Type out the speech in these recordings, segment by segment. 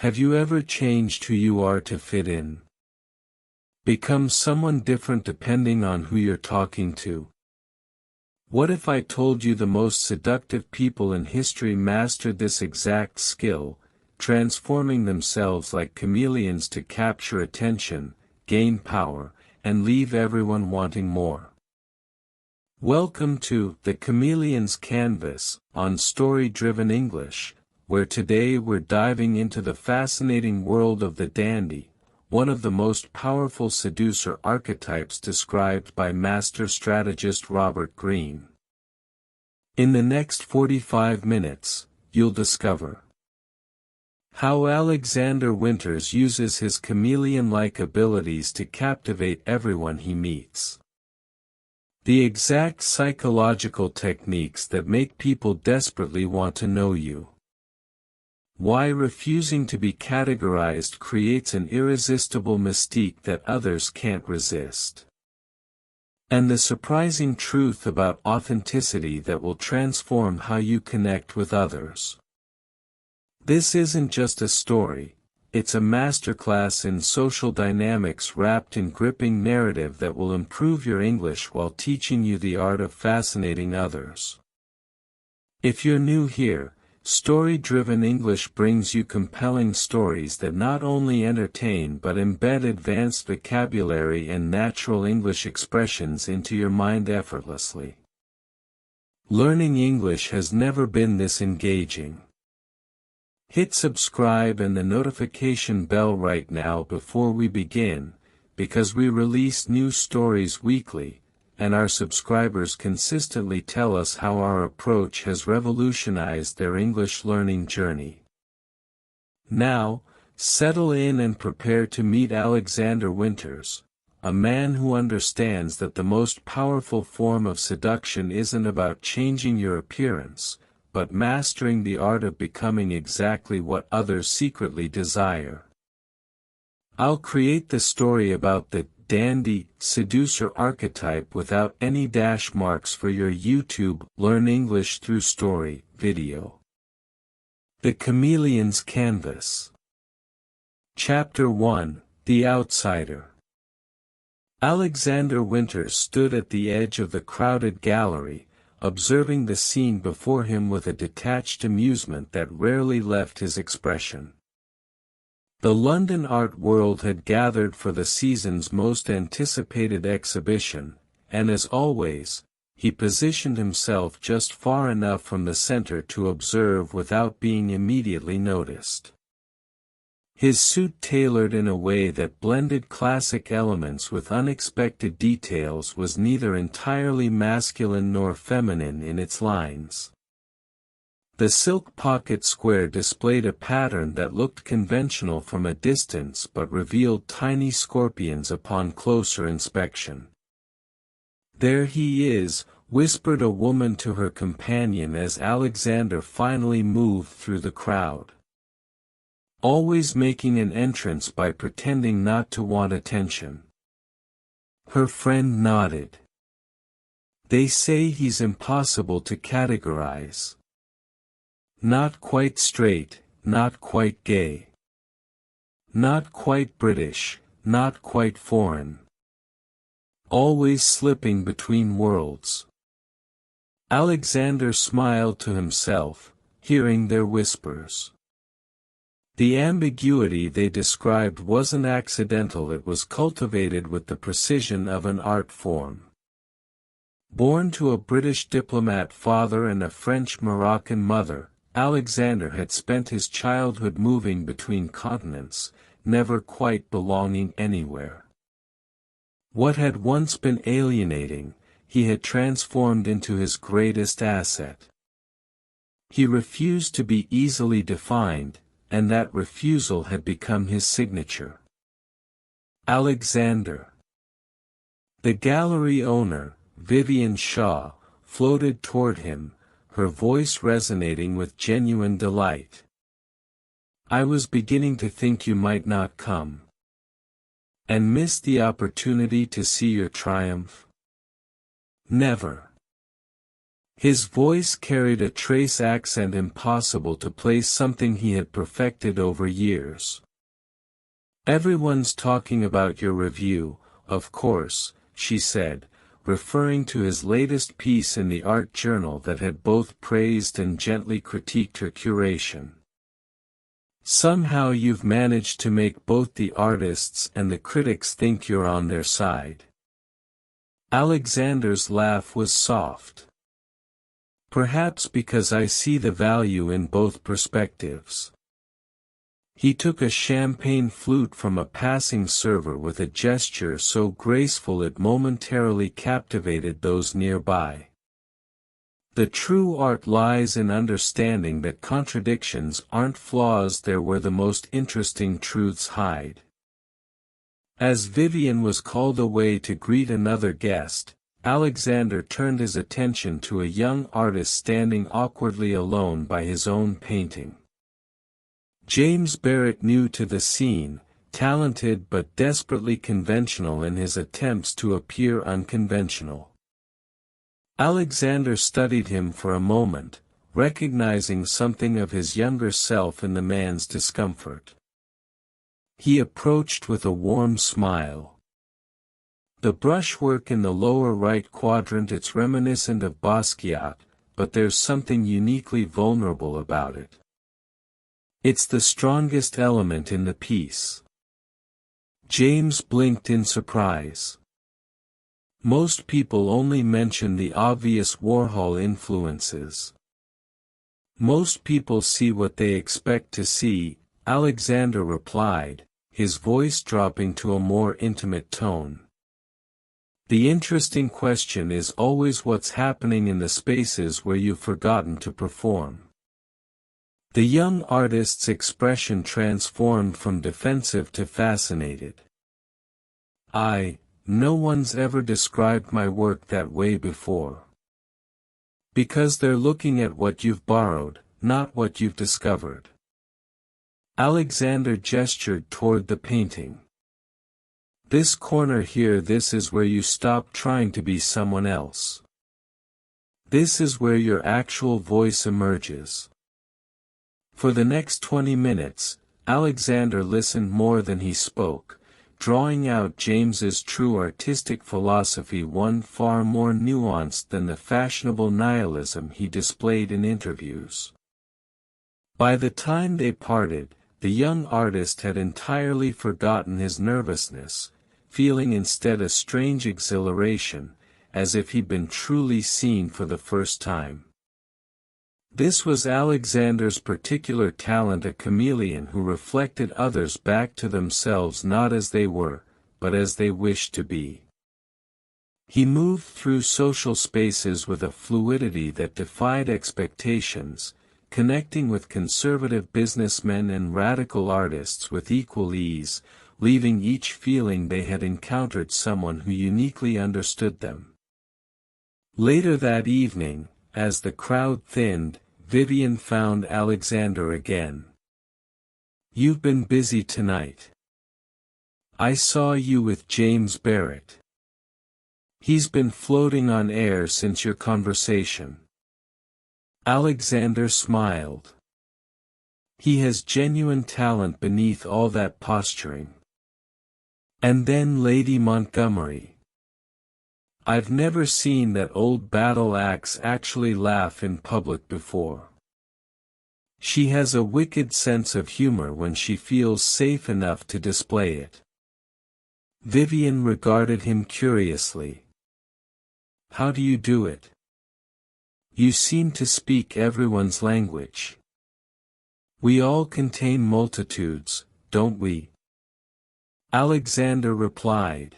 Have you ever changed who you are to fit in? Become someone different depending on who you're talking to? What if I told you the most seductive people in history mastered this exact skill, transforming themselves like chameleons to capture attention, gain power, and leave everyone wanting more? Welcome to The Chameleon's Canvas, on Story-Driven English, where today we're diving into the fascinating world of the dandy, one of the most powerful seducer archetypes described by master strategist Robert Greene. In the next 45 minutes, you'll discover how Alexander Winters uses his chameleon-like abilities to captivate everyone he meets. The exact psychological techniques that make people desperately want to know you. Why refusing to be categorized creates an irresistible mystique that others can't resist. And the surprising truth about authenticity that will transform how you connect with others. This isn't just a story, it's a masterclass in social dynamics wrapped in gripping narrative that will improve your English while teaching you the art of fascinating others. If you're new here, Story-Driven English brings you compelling stories that not only entertain but embed advanced vocabulary and natural English expressions into your mind effortlessly. Learning English has never been this engaging. Hit subscribe and the notification bell right now before we begin, because we release new stories weekly, and our subscribers consistently tell us how our approach has revolutionized their English learning journey. Now, settle in and prepare to meet Alexander Winters, a man who understands that the most powerful form of seduction isn't about changing your appearance, but mastering the art of becoming exactly what others secretly desire. I'll create the story about the dandy, seducer archetype without any dash marks for your YouTube Learn English Through Story video. The Chameleon's Canvas. Chapter 1, The Outsider. Alexander Winters stood at the edge of the crowded gallery, observing the scene before him with a detached amusement that rarely left his expression. The London art world had gathered for the season's most anticipated exhibition, and as always, he positioned himself just far enough from the center to observe without being immediately noticed. His suit tailored in a way that blended classic elements with unexpected details was neither entirely masculine nor feminine in its lines. The silk pocket square displayed a pattern that looked conventional from a distance but revealed tiny scorpions upon closer inspection. "There he is," whispered a woman to her companion as Alexander finally moved through the crowd. "Always making an entrance by pretending not to want attention." Her friend nodded. "They say he's impossible to categorize. Not quite straight, not quite gay. Not quite British, not quite foreign. Always slipping between worlds." Alexander smiled to himself, hearing their whispers. The ambiguity they described wasn't accidental, it was cultivated with the precision of an art form. Born to a British diplomat father and a French-Moroccan mother, Alexander had spent his childhood moving between continents, never quite belonging anywhere. What had once been alienating, he had transformed into his greatest asset. He refused to be easily defined, and that refusal had become his signature. Alexander. The gallery owner, Vivian Shaw, floated toward him, her voice resonating with genuine delight. "I was beginning to think you might not come. And miss the opportunity to see your triumph?" "Never." His voice carried a trace accent impossible to place, something he had perfected over years. "Everyone's talking about your review, of course," she said, referring to his latest piece in the art journal that had both praised and gently critiqued her curation. "Somehow you've managed to make both the artists and the critics think you're on their side." Alexander's laugh was soft. "Perhaps because I see the value in both perspectives." He took a champagne flute from a passing server with a gesture so graceful it momentarily captivated those nearby. "The true art lies in understanding that contradictions aren't flaws, they're where the most interesting truths hide." As Vivian was called away to greet another guest, Alexander turned his attention to a young artist standing awkwardly alone by his own painting. James Barrett, new to the scene, talented but desperately conventional in his attempts to appear unconventional. Alexander studied him for a moment, recognizing something of his younger self in the man's discomfort. He approached with a warm smile. "The brushwork in the lower right quadrant, it's reminiscent of Basquiat, but there's something uniquely vulnerable about it. It's the strongest element in the piece." James blinked in surprise. "Most people only mention the obvious Warhol influences." "Most people see what they expect to see," Alexander replied, his voice dropping to a more intimate tone. "The interesting question is always what's happening in the spaces where you've forgotten to perform." The young artist's expression transformed from defensive to fascinated. No one's ever described my work that way before." "Because they're looking at what you've borrowed, not what you've discovered." Alexander gestured toward the painting. "This corner here, this is where you stop trying to be someone else. This is where your actual voice emerges." For the next 20 minutes, Alexander listened more than he spoke, drawing out James's true artistic philosophy, one far more nuanced than the fashionable nihilism he displayed in interviews. By the time they parted, the young artist had entirely forgotten his nervousness, feeling instead a strange exhilaration, as if he'd been truly seen for the first time. This was Alexander's particular talent, a chameleon who reflected others back to themselves not as they were, but as they wished to be. He moved through social spaces with a fluidity that defied expectations, connecting with conservative businessmen and radical artists with equal ease, leaving each feeling they had encountered someone who uniquely understood them. Later that evening, as the crowd thinned, Vivian found Alexander again. "You've been busy tonight. I saw you with James Barrett. He's been floating on air since your conversation." Alexander smiled. "He has genuine talent beneath all that posturing." And then Lady Montgomery. "I've never seen that old battle axe actually laugh in public before. She has a wicked sense of humor when she feels safe enough to display it." Vivian regarded him curiously. "How do you do it? You seem to speak everyone's language. We all contain multitudes, don't we?" Alexander replied.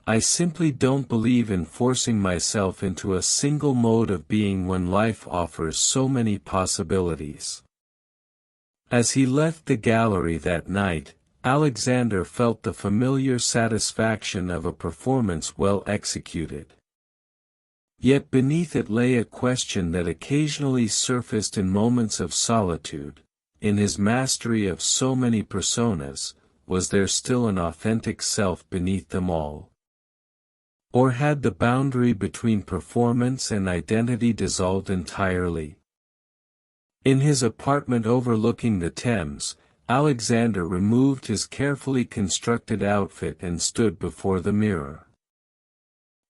"I simply don't believe in forcing myself into a single mode of being when life offers so many possibilities." As he left the gallery that night, Alexander felt the familiar satisfaction of a performance well executed. Yet beneath it lay a question that occasionally surfaced in moments of solitude. In his mastery of so many personas, was there still an authentic self beneath them all? Or had the boundary between performance and identity dissolved entirely? In his apartment overlooking the Thames, Alexander removed his carefully constructed outfit and stood before the mirror.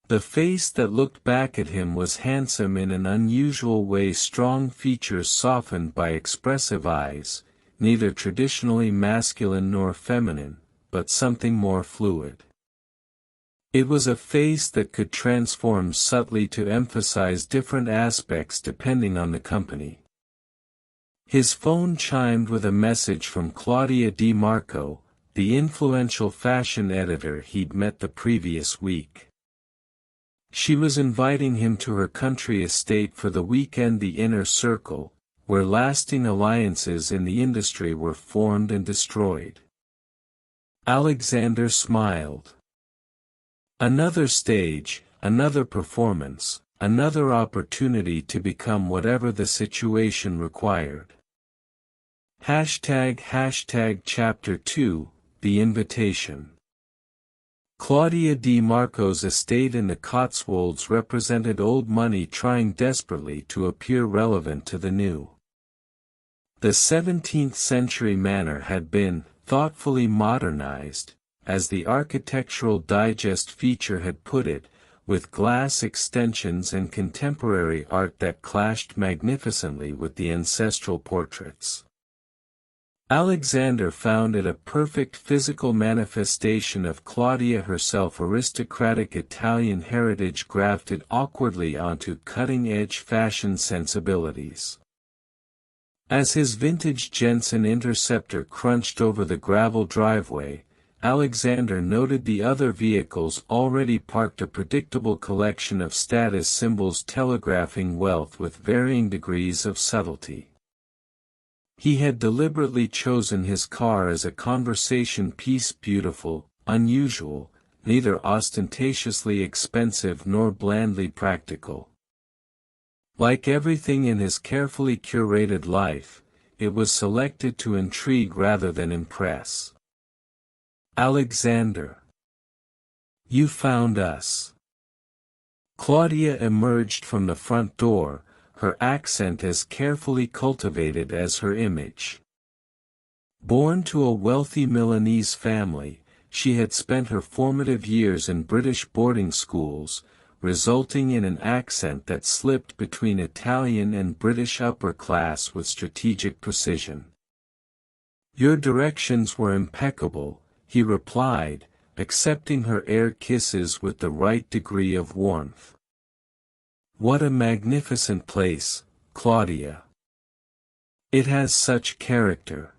The face that looked back at him was handsome in an unusual way, strong features softened by expressive eyes, neither traditionally masculine nor feminine, but something more fluid. It was a face that could transform subtly to emphasize different aspects depending on the company. His phone chimed with a message from Claudia Di Marco, the influential fashion editor he'd met the previous week. She was inviting him to her country estate for the weekend, the inner circle, where lasting alliances in the industry were formed and destroyed. Alexander smiled. Another stage, another performance, another opportunity to become whatever the situation required. Chapter 2, The Invitation. Claudia Di Marco's estate in the Cotswolds represented old money trying desperately to appear relevant to the new. The 17th-century manor had been thoughtfully modernized, as the Architectural Digest feature had put it, with glass extensions and contemporary art that clashed magnificently with the ancestral portraits. Alexander found it a perfect physical manifestation of Claudia herself, aristocratic Italian heritage grafted awkwardly onto cutting-edge fashion sensibilities. As his vintage Jensen Interceptor crunched over the gravel driveway, Alexander noted the other vehicles already parked, a predictable collection of status symbols telegraphing wealth with varying degrees of subtlety. He had deliberately chosen his car as a conversation piece, beautiful, unusual, neither ostentatiously expensive nor blandly practical. Like everything in his carefully curated life, it was selected to intrigue rather than impress. Alexander. You found us. Claudia emerged from the front door, her accent as carefully cultivated as her image. Born to a wealthy Milanese family, she had spent her formative years in British boarding schools, resulting in an accent that slipped between Italian and British upper class with strategic precision. Your directions were impeccable, he replied, accepting her air kisses with the right degree of warmth. What a magnificent place, Claudia. It has such character.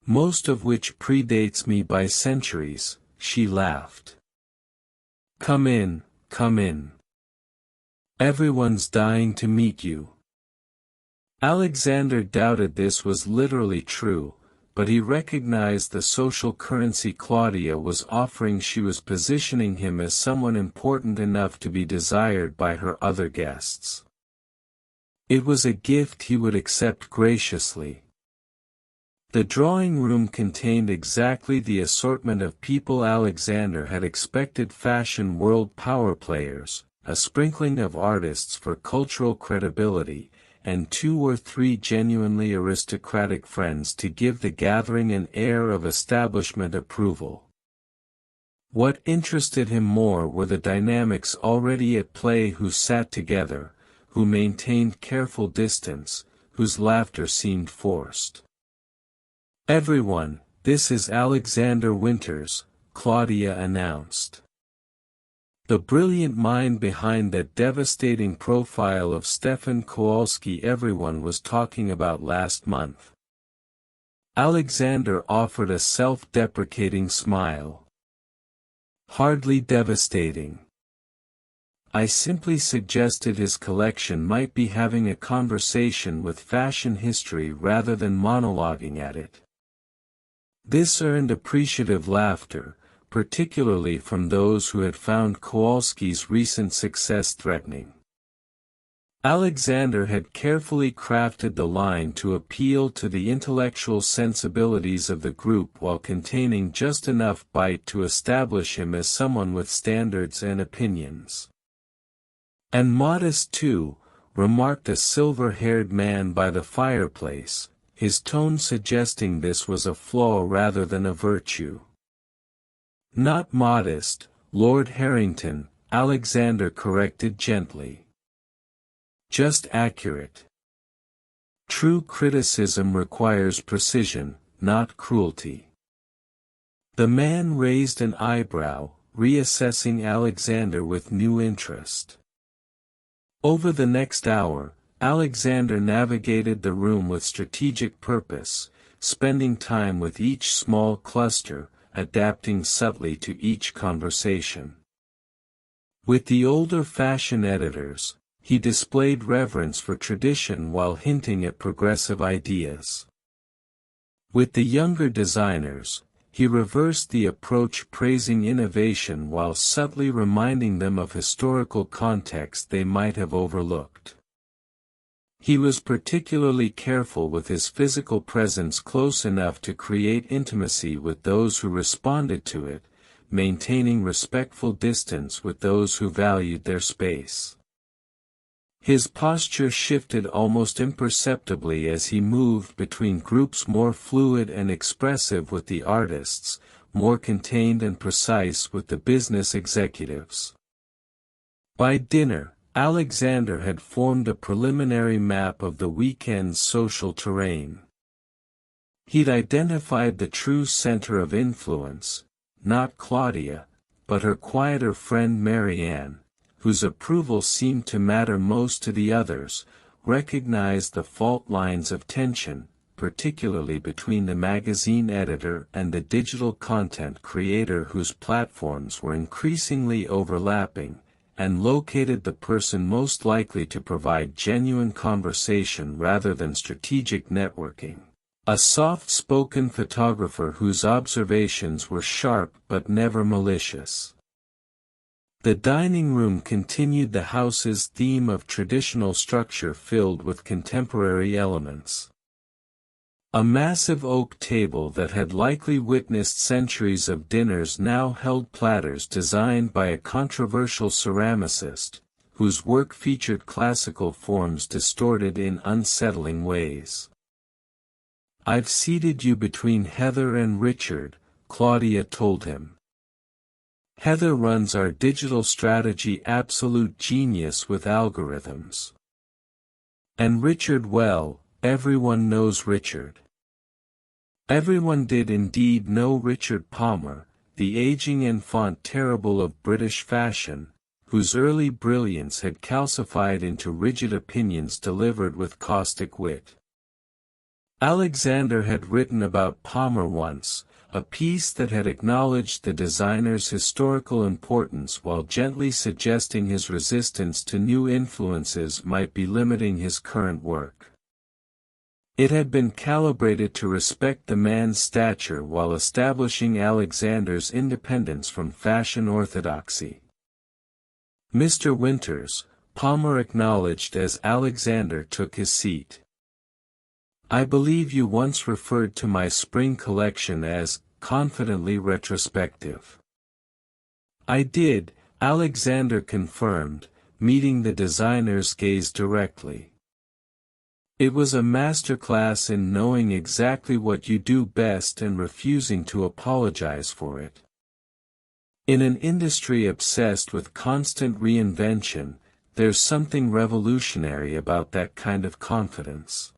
Most of which predates me by centuries, she laughed. Come in, come in. Everyone's dying to meet you. Alexander doubted this was literally true, but he recognized the social currency Claudia was offering. She was positioning him as someone important enough to be desired by her other guests. It was a gift he would accept graciously. The drawing room contained exactly the assortment of people Alexander had expected: fashion world power players, a sprinkling of artists for cultural credibility, and 2 or 3 genuinely aristocratic friends to give the gathering an air of establishment approval. What interested him more were the dynamics already at play: who sat together, who maintained careful distance, whose laughter seemed forced. Everyone, this is Alexander Winters, Claudia announced. The brilliant mind behind that devastating profile of Stefan Kowalski everyone was talking about last month. Alexander offered a self-deprecating smile. Hardly devastating. I simply suggested his collection might be having a conversation with fashion history rather than monologuing at it. This earned appreciative laughter, particularly from those who had found Kowalski's recent success threatening. Alexander had carefully crafted the line to appeal to the intellectual sensibilities of the group while containing just enough bite to establish him as someone with standards and opinions. "And modest too," remarked a silver-haired man by the fireplace, his tone suggesting this was a flaw rather than a virtue. "Not modest, Lord Harrington," Alexander corrected gently. "Just accurate. True criticism requires precision, not cruelty." The man raised an eyebrow, reassessing Alexander with new interest. Over the next hour, Alexander navigated the room with strategic purpose, spending time with each small cluster, adapting subtly to each conversation. With the older fashion editors, he displayed reverence for tradition while hinting at progressive ideas. With the younger designers, he reversed the approach, praising innovation while subtly reminding them of historical context they might have overlooked. He was particularly careful with his physical presence close enough to create intimacy with those who responded to it, maintaining respectful distance with those who valued their space. His posture shifted almost imperceptibly as he moved between groups more fluid and expressive with the artists, more contained and precise with the business executives. By dinner, Alexander had formed a preliminary map of the weekend's social terrain. He'd identified the true center of influence, not Claudia, but her quieter friend Marianne, whose approval seemed to matter most to the others, recognized the fault lines of tension, particularly between the magazine editor and the digital content creator whose platforms were increasingly overlapping, and located the person most likely to provide genuine conversation rather than strategic networking. A soft-spoken photographer whose observations were sharp but never malicious. The dining room continued the house's theme of traditional structure filled with contemporary elements. A massive oak table that had likely witnessed centuries of dinners now held platters designed by a controversial ceramicist, whose work featured classical forms distorted in unsettling ways. "I've seated you between Heather and Richard," Claudia told him. "Heather runs our digital strategy, absolute genius with algorithms. And Richard, well, everyone knows Richard." Everyone did indeed know Richard Palmer, the aging enfant terrible of British fashion, whose early brilliance had calcified into rigid opinions delivered with caustic wit. Alexander had written about Palmer once, a piece that had acknowledged the designer's historical importance while gently suggesting his resistance to new influences might be limiting his current work. It had been calibrated to respect the man's stature while establishing Alexander's independence from fashion orthodoxy. "Mr. Winters," Palmer acknowledged as Alexander took his seat. "I believe you once referred to my spring collection as confidently retrospective." "I did," Alexander confirmed, meeting the designer's gaze directly. "It was a masterclass in knowing exactly what you do best and refusing to apologize for it. In an industry obsessed with constant reinvention, there's something revolutionary about that kind of confidence."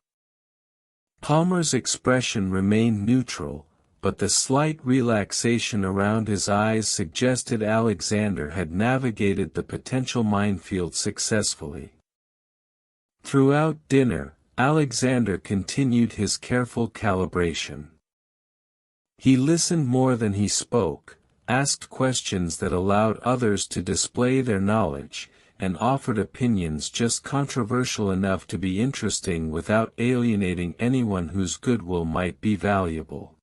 Palmer's expression remained neutral, but the slight relaxation around his eyes suggested Alexander had navigated the potential minefield successfully. Throughout dinner, Alexander continued his careful calibration. He listened more than he spoke, asked questions that allowed others to display their knowledge, and offered opinions just controversial enough to be interesting without alienating anyone whose goodwill might be valuable.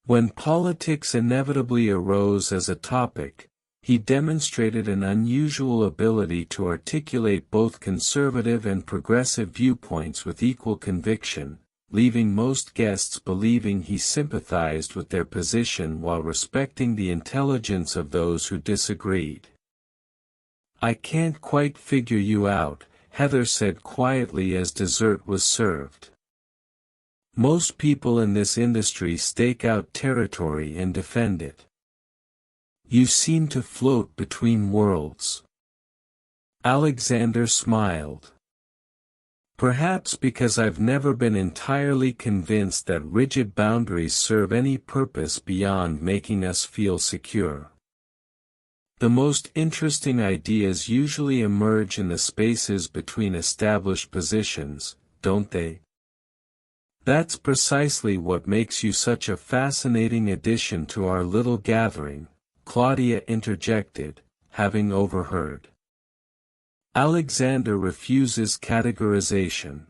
When politics inevitably arose as a topic, he demonstrated an unusual ability to articulate both conservative and progressive viewpoints with equal conviction, leaving most guests believing he sympathized with their position while respecting the intelligence of those who disagreed. "I can't quite figure you out," Heather said quietly as dessert was served. "Most people in this industry stake out territory and defend it. You seem to float between worlds." Alexander smiled. "Perhaps because I've never been entirely convinced that rigid boundaries serve any purpose beyond making us feel secure. The most interesting ideas usually emerge in the spaces between established positions, don't they?" "That's precisely what makes you such a fascinating addition to our little gathering," Claudia interjected, having overheard. "Alexander refuses categorization.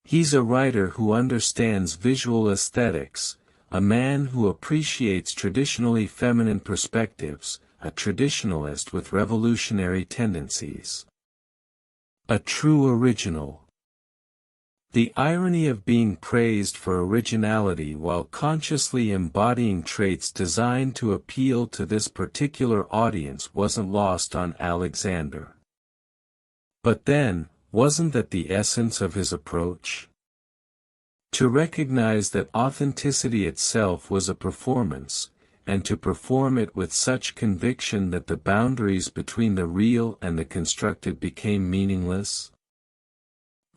He's a writer who understands visual aesthetics, a man who appreciates traditionally feminine perspectives, a traditionalist with revolutionary tendencies. A true original." The irony of being praised for originality while consciously embodying traits designed to appeal to this particular audience wasn't lost on Alexander. But then, wasn't that the essence of his approach? To recognize that authenticity itself was a performance, and to perform it with such conviction that the boundaries between the real and the constructed became meaningless?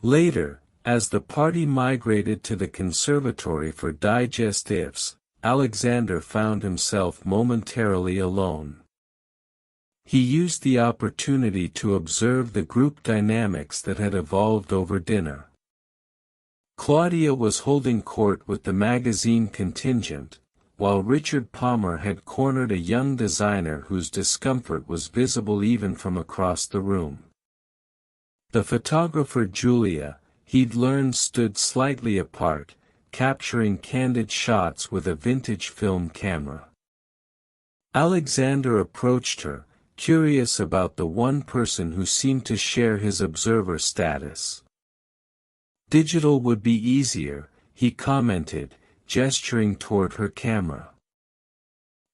Later, as the party migrated to the conservatory for digestives, Alexander found himself momentarily alone. He used the opportunity to observe the group dynamics that had evolved over dinner. Claudia was holding court with the magazine contingent, while Richard Palmer had cornered a young designer whose discomfort was visible even from across the room. The photographer Julia, he'd learned, stood slightly apart, capturing candid shots with a vintage film camera. Alexander approached her, curious about the one person who seemed to share his observer status. "Digital would be easier," he commented, gesturing toward her camera.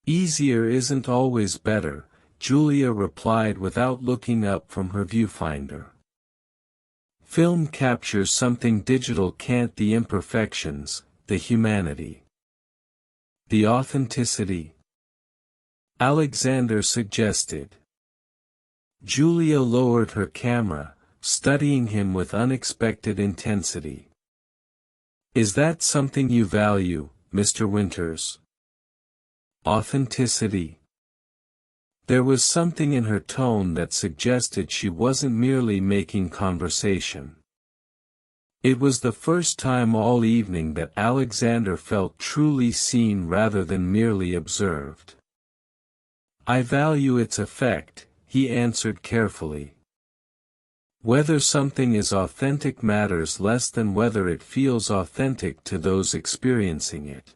"Easier isn't always better," Julia replied without looking up from her viewfinder. "Film captures something digital can't: the imperfections, the humanity. The authenticity," Alexander suggested. Julia lowered her camera, studying him with unexpected intensity. "Is that something you value, Mr. Winters? Authenticity?" There was something in her tone that suggested she wasn't merely making conversation. It was the first time all evening that Alexander felt truly seen rather than merely observed. "I value its effect," he answered carefully. "Whether something is authentic matters less than whether it feels authentic to those experiencing it."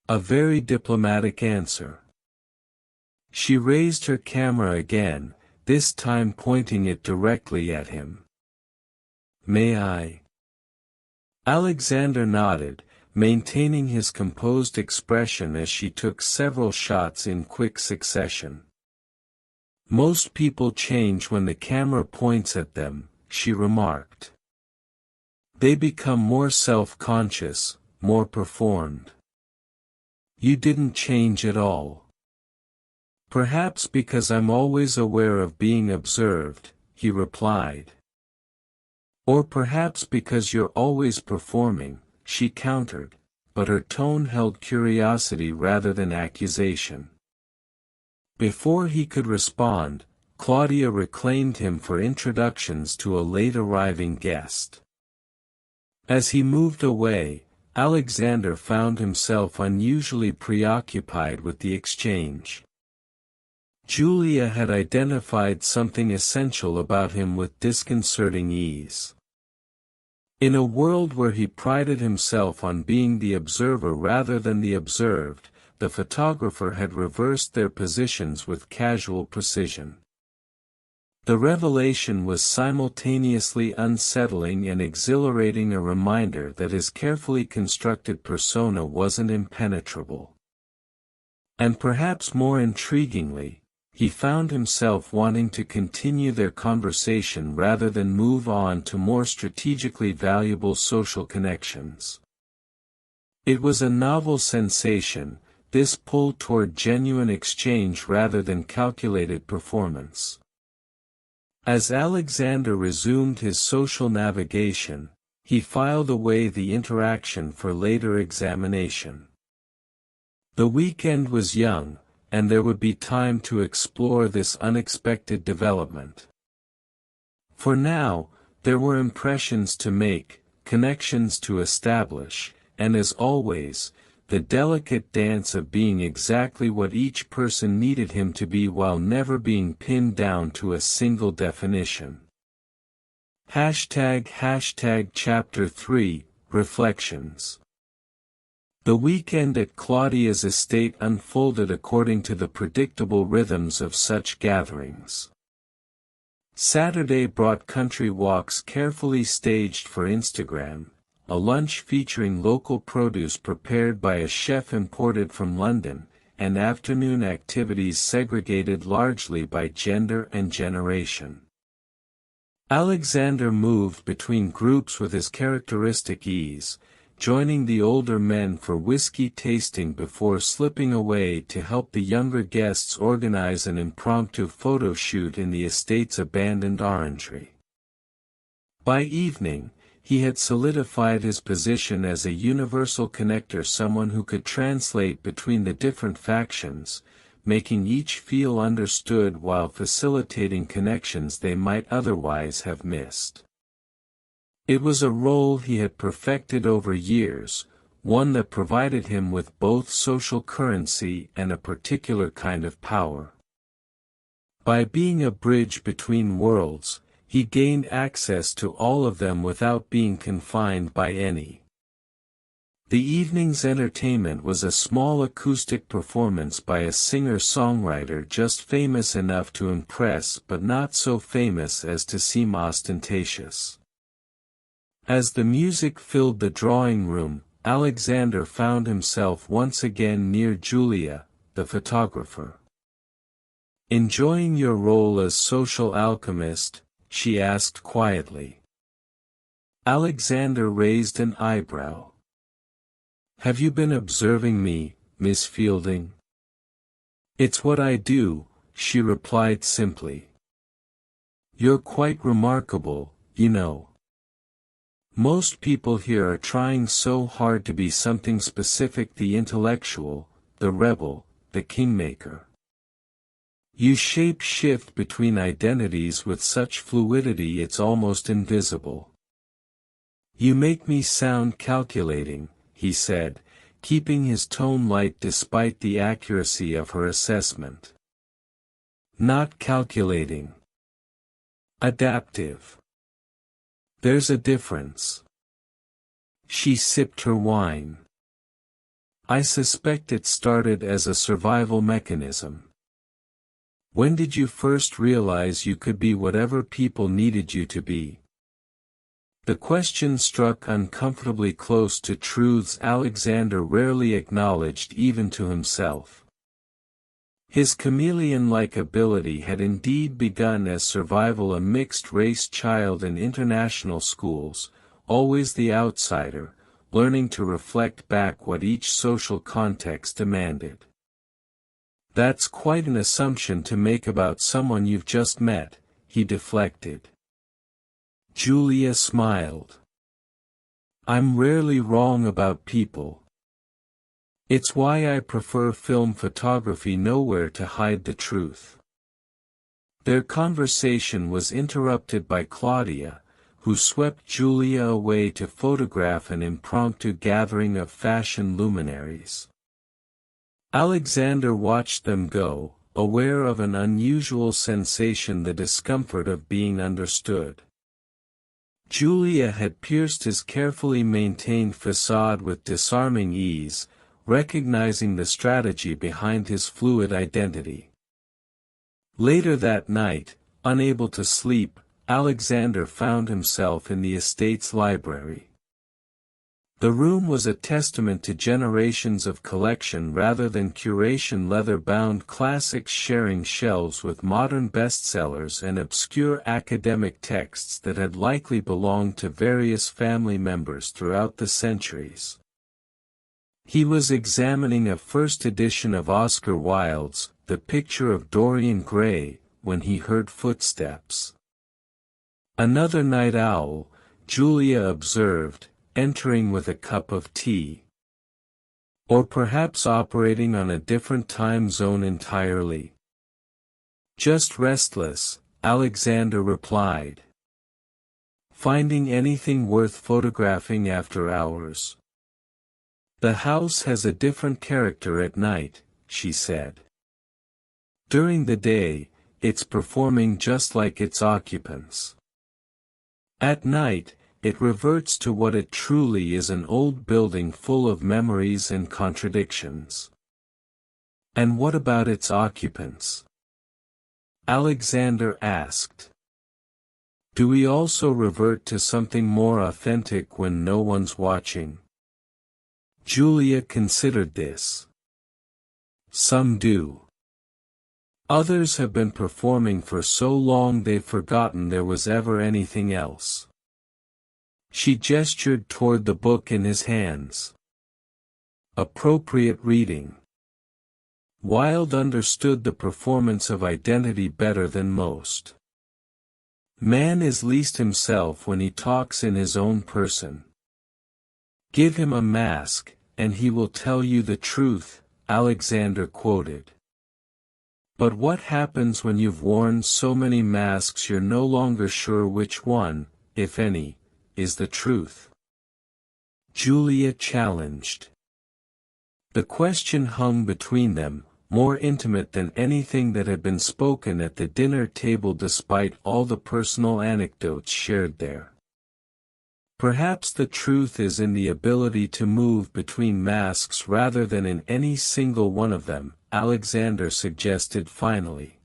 A very diplomatic answer. She raised her camera again, this time pointing it directly at him. "May I?" Alexander nodded, maintaining his composed expression as she took several shots in quick succession. "Most people change when the camera points at them," she remarked. "They become more self-conscious, more performed. You didn't change at all." "Perhaps because I'm always aware of being observed," he replied. "Or perhaps because you're always performing," she countered, but her tone held curiosity rather than accusation. Before he could respond, Claudia reclaimed him for introductions to a late-arriving guest. As he moved away, Alexander found himself unusually preoccupied with the exchange. Julia had identified something essential about him with disconcerting ease. In a world where he prided himself on being the observer rather than the observed, the photographer had reversed their positions with casual precision. The revelation was simultaneously unsettling and exhilarating, a reminder that his carefully constructed persona wasn't impenetrable. And perhaps more intriguingly, he found himself wanting to continue their conversation rather than move on to more strategically valuable social connections. It was a novel sensation, this pull toward genuine exchange rather than calculated performance. As Alexander resumed his social navigation, he filed away the interaction for later examination. The weekend was young, and there would be time to explore this unexpected development. For now, there were impressions to make, connections to establish, and as always, the delicate dance of being exactly what each person needed him to be while never being pinned down to a single definition. Chapter 3, Reflections. The weekend at Claudia's estate unfolded according to the predictable rhythms of such gatherings. Saturday brought country walks carefully staged for Instagram, a lunch featuring local produce prepared by a chef imported from London, and afternoon activities segregated largely by gender and generation. Alexander moved between groups with his characteristic ease, joining the older men for whiskey tasting before slipping away to help the younger guests organize an impromptu photo shoot in the estate's abandoned orangery. By evening, he had solidified his position as a universal connector, someone who could translate between the different factions, making each feel understood while facilitating connections they might otherwise have missed. It was a role he had perfected over years, one that provided him with both social currency and a particular kind of power. By being a bridge between worlds, he gained access to all of them without being confined by any. The evening's entertainment was a small acoustic performance by a singer-songwriter just famous enough to impress but not so famous as to seem ostentatious. As the music filled the drawing room, Alexander found himself once again near Julia, the photographer. "Enjoying your role as social alchemist?" she asked quietly. Alexander raised an eyebrow. "Have you been observing me, Miss Fielding?" "It's what I do," she replied simply. "You're quite remarkable, you know. Most people here are trying so hard to be something specific: the intellectual, the rebel, the kingmaker. You shape-shift between identities with such fluidity it's almost invisible." "You make me sound calculating," he said, keeping his tone light despite the accuracy of her assessment. "Not calculating. Adaptive. There's a difference." She sipped her wine. "I suspect it started as a survival mechanism. When did you first realize you could be whatever people needed you to be?" The question struck uncomfortably close to truths Alexander rarely acknowledged even to himself. His chameleon-like ability had indeed begun as survival, a mixed-race child in international schools, always the outsider, learning to reflect back what each social context demanded. "That's quite an assumption to make about someone you've just met," he deflected. Julia smiled. "I'm rarely wrong about people. It's why I prefer film photography, nowhere to hide the truth." Their conversation was interrupted by Claudia, who swept Julia away to photograph an impromptu gathering of fashion luminaries. Alexander watched them go, aware of an unusual sensation: the discomfort of being understood. Julia had pierced his carefully maintained facade with disarming ease, recognizing the strategy behind his fluid identity. Later that night, unable to sleep, Alexander found himself in the estate's library. The room was a testament to generations of collection rather than curation, leather-bound classics sharing shelves with modern bestsellers and obscure academic texts that had likely belonged to various family members throughout the centuries. He was examining a first edition of Oscar Wilde's The Picture of Dorian Gray, when he heard footsteps. Another night owl, Julia observed, entering with a cup of tea. Or perhaps operating on a different time zone entirely. Just restless, Alexander replied. Finding anything worth photographing after hours? The house has a different character at night, she said. During the day, it's performing just like its occupants. At night, it reverts to what it truly is, an old building full of memories and contradictions. And what about its occupants? Alexander asked. Do we also revert to something more authentic when no one's watching? Julia considered this. Some do. Others have been performing for so long they've forgotten there was ever anything else. She gestured toward the book in his hands. Appropriate reading. Wilde understood the performance of identity better than most. Man is least himself when he talks in his own person. Give him a mask, and he will tell you the truth, Alexander quoted. But what happens when you've worn so many masks you're no longer sure which one, if any, is the truth? Julia challenged. The question hung between them, more intimate than anything that had been spoken at the dinner table despite all the personal anecdotes shared there. Perhaps the truth is in the ability to move between masks rather than in any single one of them, Alexander suggested finally.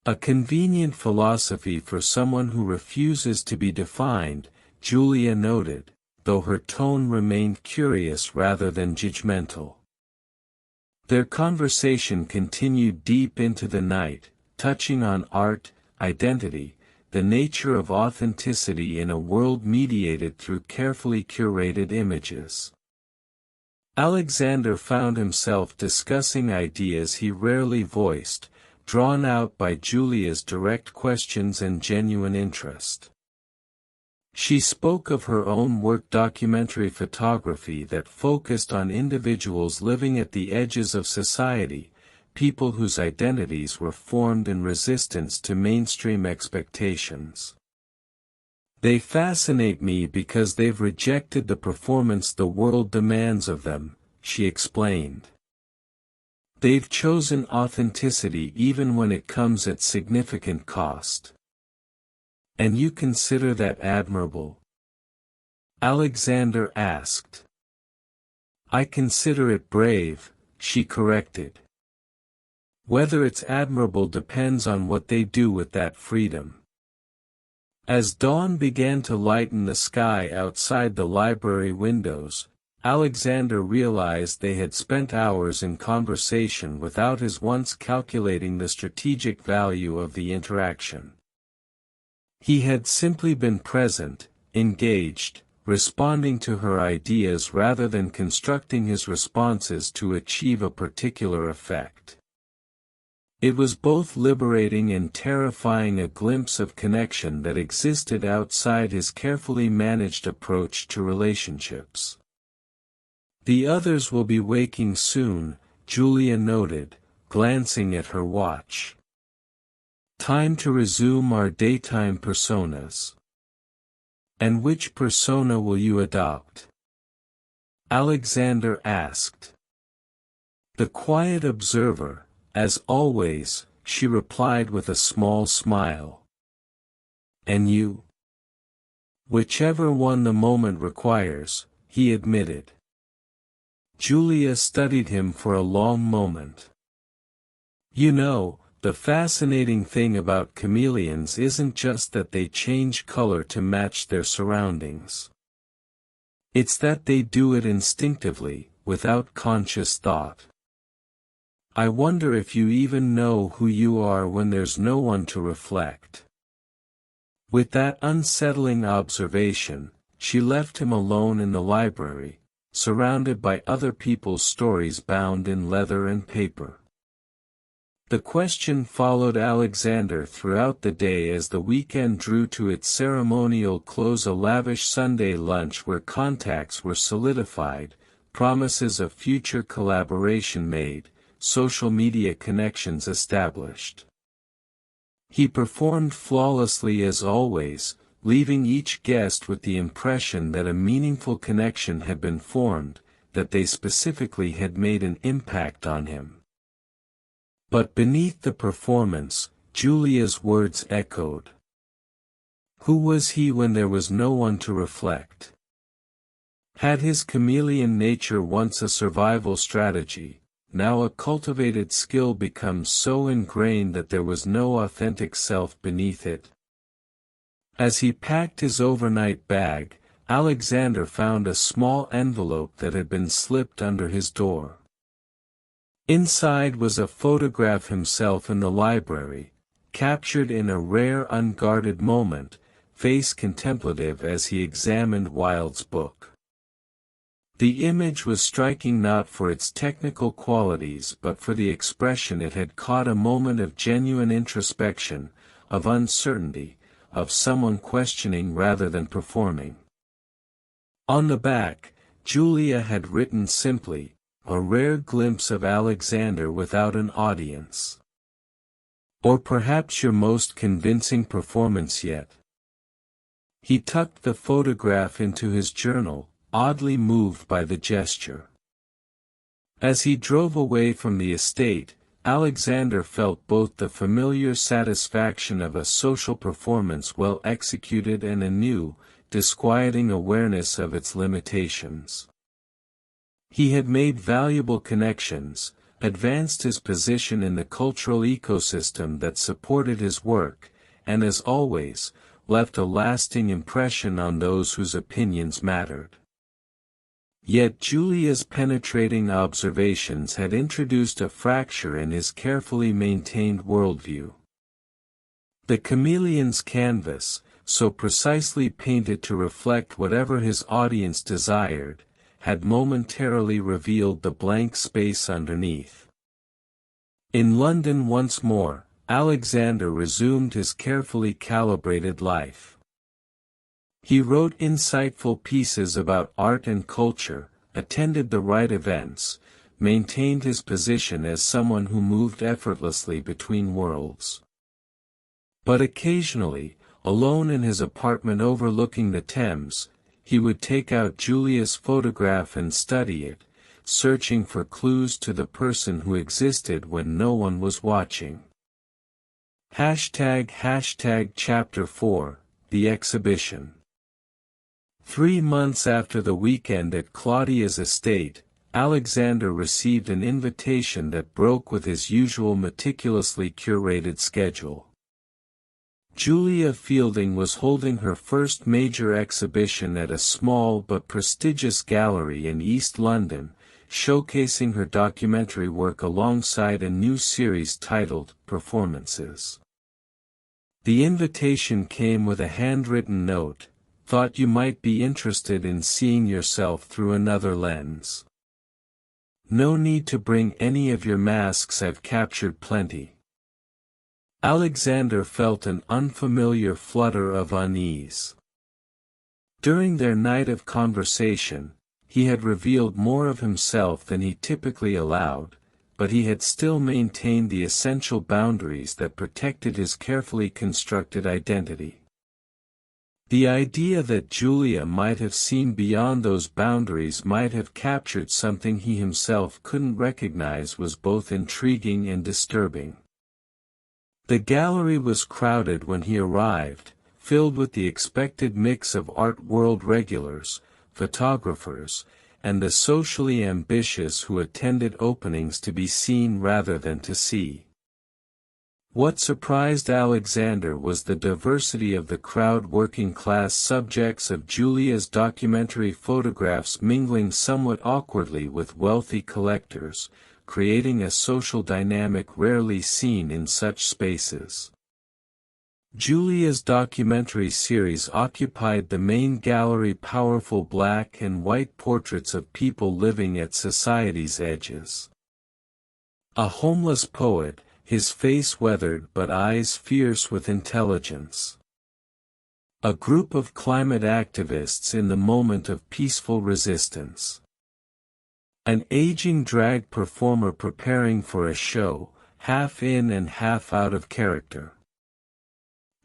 A convenient philosophy for someone who refuses to be defined, Julia noted, though her tone remained curious rather than judgmental. Their conversation continued deep into the night, touching on art, identity, the nature of authenticity in a world mediated through carefully curated images. Alexander found himself discussing ideas he rarely voiced, drawn out by Julia's direct questions and genuine interest. She spoke of her own work, documentary photography that focused on individuals living at the edges of society, people whose identities were formed in resistance to mainstream expectations. They fascinate me because they've rejected the performance the world demands of them, she explained. They've chosen authenticity even when it comes at significant cost. And you consider that admirable? Alexander asked. I consider it brave, she corrected. Whether it's admirable depends on what they do with that freedom. As dawn began to lighten the sky outside the library windows, Alexander realized they had spent hours in conversation without his once calculating the strategic value of the interaction. He had simply been present, engaged, responding to her ideas rather than constructing his responses to achieve a particular effect. It was both liberating and terrifying, a glimpse of connection that existed outside his carefully managed approach to relationships. The others will be waking soon, Julia noted, glancing at her watch. Time to resume our daytime personas. And which persona will you adopt? Alexander asked. The quiet observer, as always, she replied with a small smile. And you? Whichever one the moment requires, he admitted. Julia studied him for a long moment. "You know, the fascinating thing about chameleons isn't just that they change color to match their surroundings. It's that they do it instinctively, without conscious thought. I wonder if you even know who you are when there's no one to reflect." With that unsettling observation, she left him alone in the library, surrounded by other people's stories bound in leather and paper. The question followed Alexander throughout the day as the weekend drew to its ceremonial close. A lavish Sunday lunch where contacts were solidified, promises of future collaboration made, social media connections established. He performed flawlessly as always, leaving each guest with the impression that a meaningful connection had been formed, that they specifically had made an impact on him. But beneath the performance, Julia's words echoed. Who was he when there was no one to reflect? Had his chameleon nature, once a survival strategy, now a cultivated skill, become so ingrained that there was no authentic self beneath it? As he packed his overnight bag, Alexander found a small envelope that had been slipped under his door. Inside was a photograph himself in the library, captured in a rare unguarded moment, face contemplative as he examined Wilde's book. The image was striking not for its technical qualities but for the expression it had caught, a moment of genuine introspection, of uncertainty, of someone questioning rather than performing. On the back, Julia had written simply, "A rare glimpse of Alexander without an audience. Or perhaps your most convincing performance yet." He tucked the photograph into his journal, oddly moved by the gesture. As he drove away from the estate, Alexander felt both the familiar satisfaction of a social performance well executed and a new, disquieting awareness of its limitations. He had made valuable connections, advanced his position in the cultural ecosystem that supported his work, and as always, left a lasting impression on those whose opinions mattered. Yet Julia's penetrating observations had introduced a fracture in his carefully maintained worldview. The chameleon's canvas, so precisely painted to reflect whatever his audience desired, had momentarily revealed the blank space underneath. In London once more, Alexander resumed his carefully calibrated life. He wrote insightful pieces about art and culture, attended the right events, maintained his position as someone who moved effortlessly between worlds. But occasionally, alone in his apartment overlooking the Thames, he would take out Julia's photograph and study it, searching for clues to the person who existed when no one was watching. Chapter 4, The Exhibition. 3 months after the weekend at Claudia's estate, Alexander received an invitation that broke with his usual meticulously curated schedule. Julia Fielding was holding her first major exhibition at a small but prestigious gallery in East London, showcasing her documentary work alongside a new series titled Performances. The invitation came with a handwritten note: "Thought you might be interested in seeing yourself through another lens. No need to bring any of your masks, I've captured plenty." Alexander felt an unfamiliar flutter of unease. During their night of conversation, he had revealed more of himself than he typically allowed, but he had still maintained the essential boundaries that protected his carefully constructed identity. The idea that Julia might have seen beyond those boundaries, might have captured something he himself couldn't recognize, was both intriguing and disturbing. The gallery was crowded when he arrived, filled with the expected mix of art world regulars, photographers, and the socially ambitious who attended openings to be seen rather than to see. What surprised Alexander was the diversity of the crowd. Working-class subjects of Julia's documentary photographs mingling somewhat awkwardly with wealthy collectors, creating a social dynamic rarely seen in such spaces. Julia's documentary series occupied the main gallery, powerful black and white portraits of people living at society's edges. A homeless poet, his face weathered but eyes fierce with intelligence. A group of climate activists in the moment of peaceful resistance. An aging drag performer preparing for a show, half in and half out of character.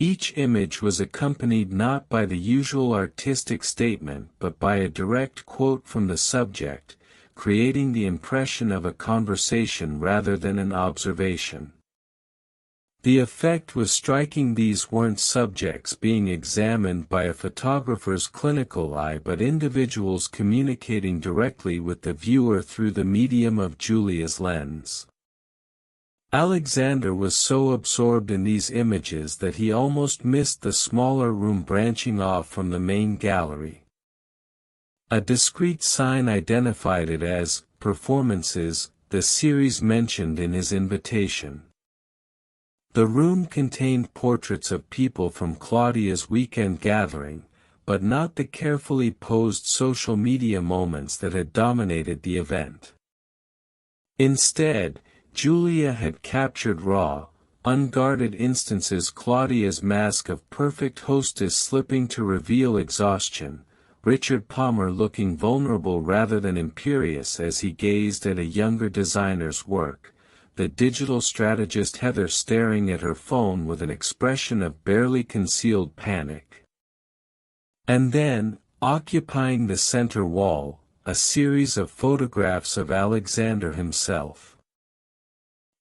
Each image was accompanied not by the usual artistic statement but by a direct quote from the subject, creating the impression of a conversation rather than an observation. The effect was striking. These weren't subjects being examined by a photographer's clinical eye but individuals communicating directly with the viewer through the medium of Julia's lens. Alexander was so absorbed in these images that he almost missed the smaller room branching off from the main gallery. A discreet sign identified it as performances, the series mentioned in his invitation. The room contained portraits of people from Claudia's weekend gathering, but not the carefully posed social media moments that had dominated the event. Instead, Julia had captured raw, unguarded instances. Claudia's mask of perfect hostess slipping to reveal exhaustion, Richard Palmer looking vulnerable rather than imperious as he gazed at a younger designer's work, the digital strategist Heather staring at her phone with an expression of barely concealed panic. And then, occupying the center wall, a series of photographs of Alexander himself.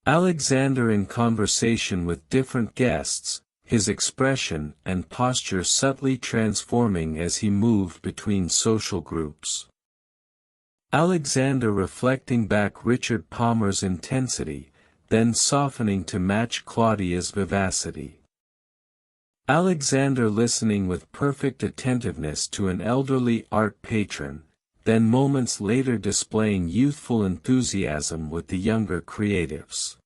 Alexander in conversation with different guests, his expression and posture subtly transforming as he moved between social groups. Alexander reflecting back Richard Palmer's intensity, then softening to match Claudia's vivacity. Alexander listening with perfect attentiveness to an elderly art patron, then moments later displaying youthful enthusiasm with the younger creatives.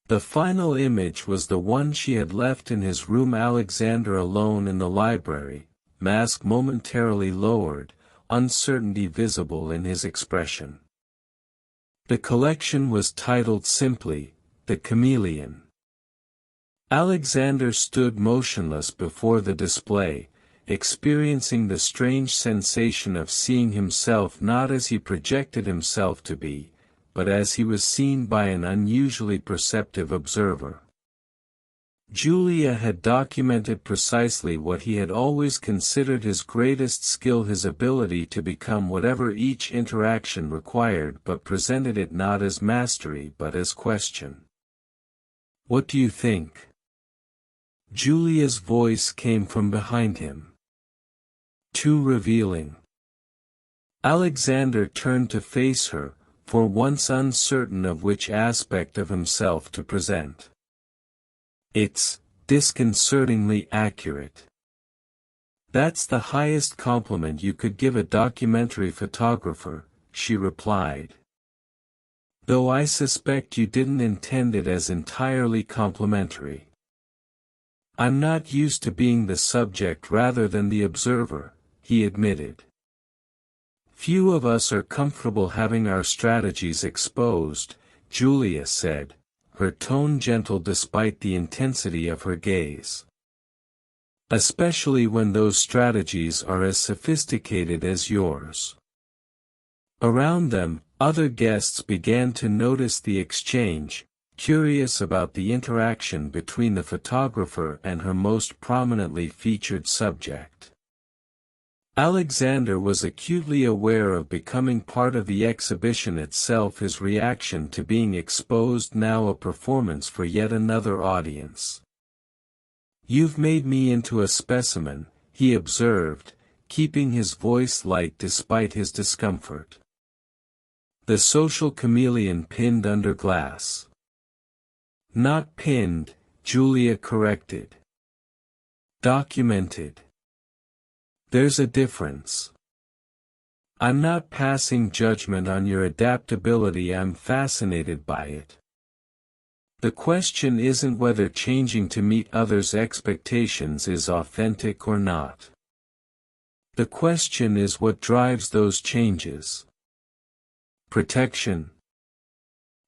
The final image was the one she had left in his room. Alexander alone in the library, mask momentarily lowered, uncertainty visible in his expression. The collection was titled simply, The Chameleon. Alexander stood motionless before the display, experiencing the strange sensation of seeing himself not as he projected himself to be, but as he was seen by an unusually perceptive observer. Julia had documented precisely what he had always considered his greatest skill, his ability to become whatever each interaction required, but presented it not as mastery but as question. "What do you think?" Julia's voice came from behind him. Too revealing. Alexander turned to face her, for once uncertain of which aspect of himself to present. "It's disconcertingly accurate." "That's the highest compliment you could give a documentary photographer," she replied. "Though I suspect you didn't intend it as entirely complimentary. I'm not used to being the subject rather than the observer," he admitted. "Few of us are comfortable having our strategies exposed," Julia said, her tone gentle despite the intensity of her gaze. "Especially when those strategies are as sophisticated as yours." Around them, other guests began to notice the exchange, curious about the interaction between the photographer and her most prominently featured subject. Alexander was acutely aware of becoming part of the exhibition itself, his reaction to being exposed now a performance for yet another audience. "You've made me into a specimen," he observed, keeping his voice light despite his discomfort. The social chameleon pinned under glass. Not pinned, Julia corrected. Documented. There's a difference. I'm not passing judgment on your adaptability, I'm fascinated by it. The question isn't whether changing to meet others' expectations is authentic or not. The question is what drives those changes. Protection,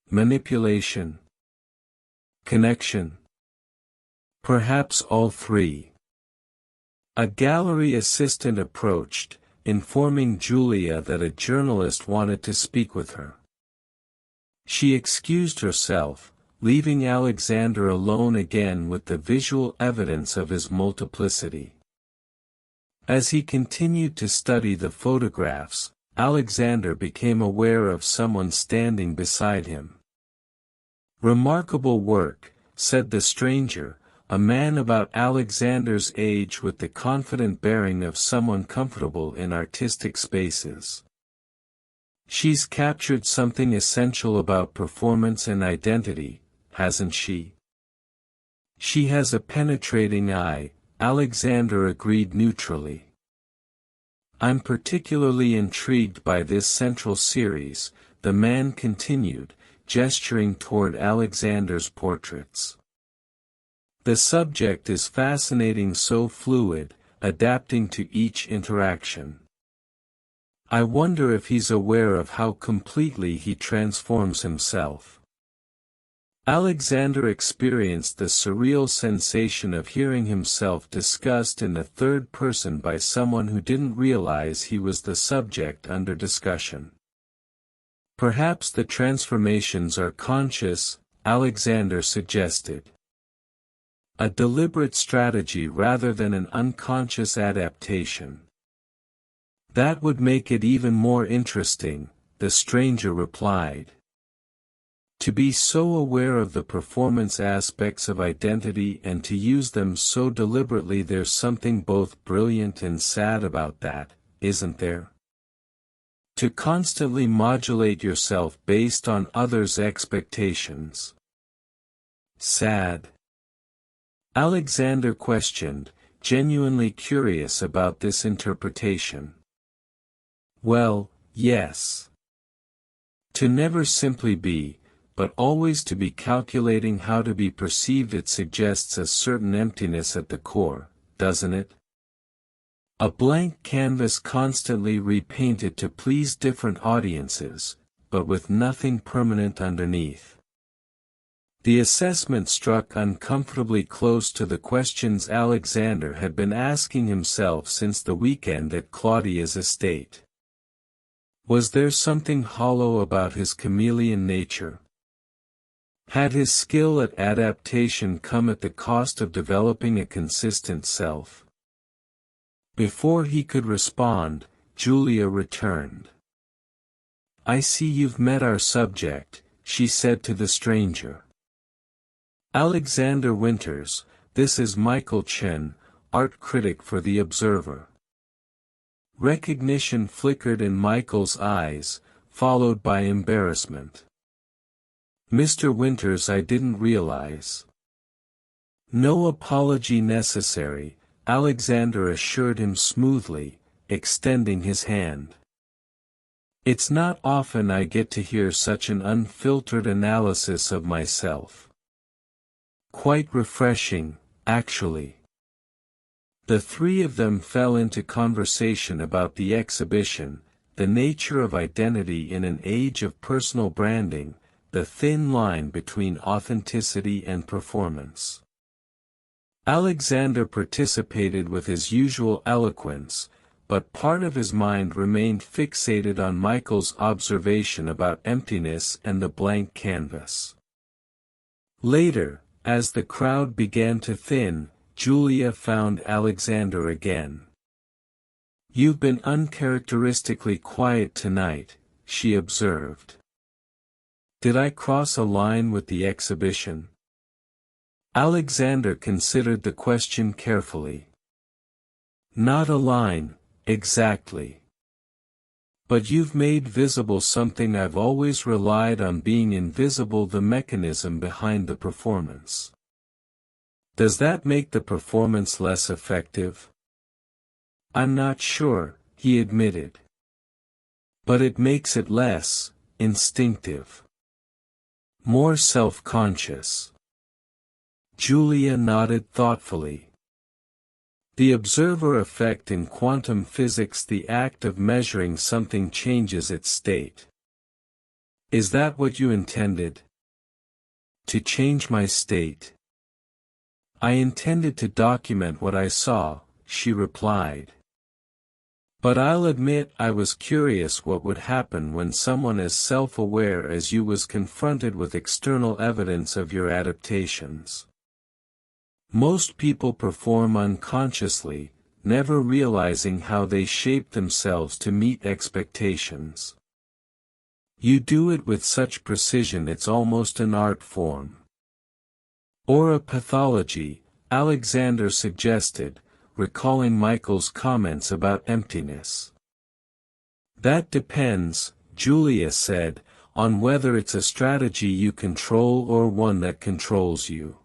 manipulation, connection. Perhaps all three. A gallery assistant approached, informing Julia that a journalist wanted to speak with her. She excused herself, leaving Alexander alone again with the visual evidence of his multiplicity. As he continued to study the photographs, Alexander became aware of someone standing beside him. "Remarkable work," said the stranger, a man about Alexander's age with the confident bearing of someone comfortable in artistic spaces. "She's captured something essential about performance and identity, hasn't she?" "She has a penetrating eye," Alexander agreed neutrally. "I'm particularly intrigued by this central series," the man continued, gesturing toward Alexander's portraits. "The subject is fascinating, so fluid, adapting to each interaction. I wonder if he's aware of how completely he transforms himself." Alexander experienced the surreal sensation of hearing himself discussed in the third person by someone who didn't realize he was the subject under discussion. "Perhaps the transformations are conscious," Alexander suggested. "A deliberate strategy rather than an unconscious adaptation." "That would make it even more interesting," the stranger replied. "To be so aware of the performance aspects of identity and to use them so deliberately, there's something both brilliant and sad about that, isn't there? To constantly modulate yourself based on others' expectations." "Sad?" Alexander questioned, genuinely curious about this interpretation. "Well, yes. To never simply be, but always to be calculating how to be perceived, it suggests a certain emptiness at the core, doesn't it? A blank canvas constantly repainted to please different audiences, but with nothing permanent underneath." The assessment struck uncomfortably close to the questions Alexander had been asking himself since the weekend at Claudia's estate. Was there something hollow about his chameleon nature? Had his skill at adaptation come at the cost of developing a consistent self? Before he could respond, Julia returned. "I see you've met our subject," she said to the stranger. "Alexander Winters, this is Michael Chen, art critic for The Observer." Recognition flickered in Michael's eyes, followed by embarrassment. "Mr. Winters, I didn't realize." "No apology necessary," Alexander assured him smoothly, extending his hand. "It's not often I get to hear such an unfiltered analysis of myself. Quite refreshing, actually." The three of them fell into conversation about the exhibition, the nature of identity in an age of personal branding, the thin line between authenticity and performance. Alexander participated with his usual eloquence, but part of his mind remained fixated on Michael's observation about emptiness and the blank canvas. Later, as the crowd began to thin, Julia found Alexander again. "You've been uncharacteristically quiet tonight," she observed. "Did I cross a line with the exhibition?" Alexander considered the question carefully. "Not a line," Exactly. But you've made visible something I've always relied on being invisible, the mechanism behind the performance. Does that make the performance less effective? I'm not sure, he admitted. But it makes it less instinctive. More self-conscious. Julia nodded thoughtfully. The observer effect in quantum physics, the act of measuring something changes its state. Is that what you intended? To change my state? I intended to document what I saw, she replied. But I'll admit I was curious what would happen when someone as self-aware as you was confronted with external evidence of your adaptations. Most people perform unconsciously, never realizing how they shape themselves to meet expectations. You do it with such precision it's almost an art form. Or a pathology, Alexander suggested, recalling Michael's comments about emptiness. That depends, Julia said, on whether it's a strategy you control or one that controls you.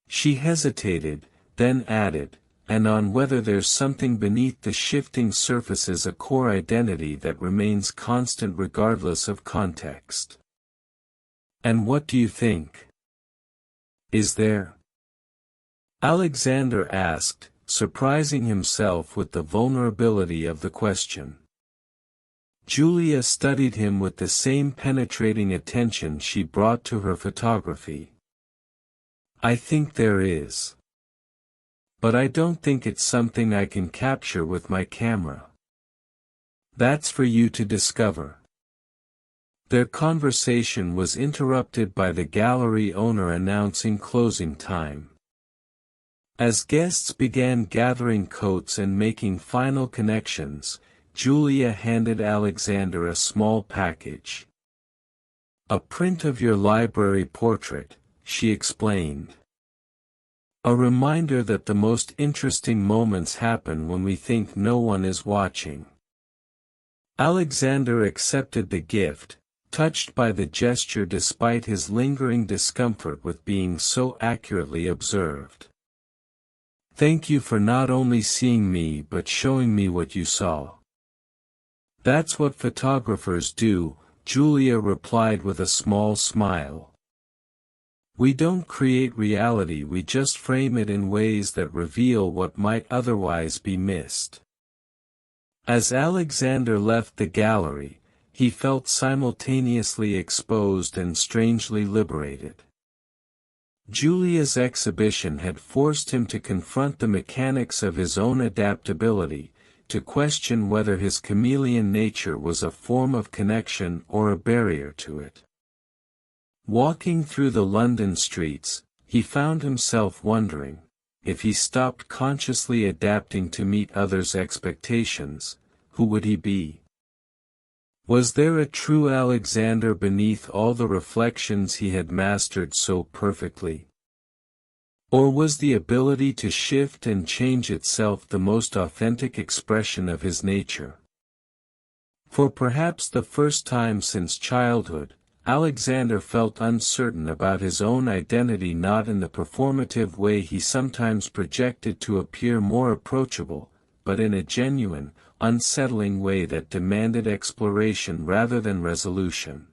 She hesitated, then added, and on whether there's something beneath the shifting surfaces, a core identity that remains constant regardless of context. And what do you think? Is there? Alexander asked, surprising himself with the vulnerability of the question. Julia studied him with the same penetrating attention she brought to her photography. I think there is. But I don't think it's something I can capture with my camera. That's for you to discover. Their conversation was interrupted by the gallery owner announcing closing time. As guests began gathering coats and making final connections, Julia handed Alexander a small package. A print of your library portrait, she explained. A reminder that the most interesting moments happen when we think no one is watching. Alexander accepted the gift, touched by the gesture despite his lingering discomfort with being so accurately observed. Thank you for not only seeing me but showing me what you saw. That's what photographers do, Julia replied with a small smile. We don't create reality, we just frame it in ways that reveal what might otherwise be missed. As Alexander left the gallery, he felt simultaneously exposed and strangely liberated. Julia's exhibition had forced him to confront the mechanics of his own adaptability, to question whether his chameleon nature was a form of connection or a barrier to it. Walking through the London streets, he found himself wondering, if he stopped consciously adapting to meet others' expectations, who would he be? Was there a true Alexander beneath all the reflections he had mastered so perfectly? Or was the ability to shift and change itself the most authentic expression of his nature? For perhaps the first time since childhood, Alexander felt uncertain about his own identity, not in the performative way he sometimes projected to appear more approachable, but in a genuine, unsettling way that demanded exploration rather than resolution.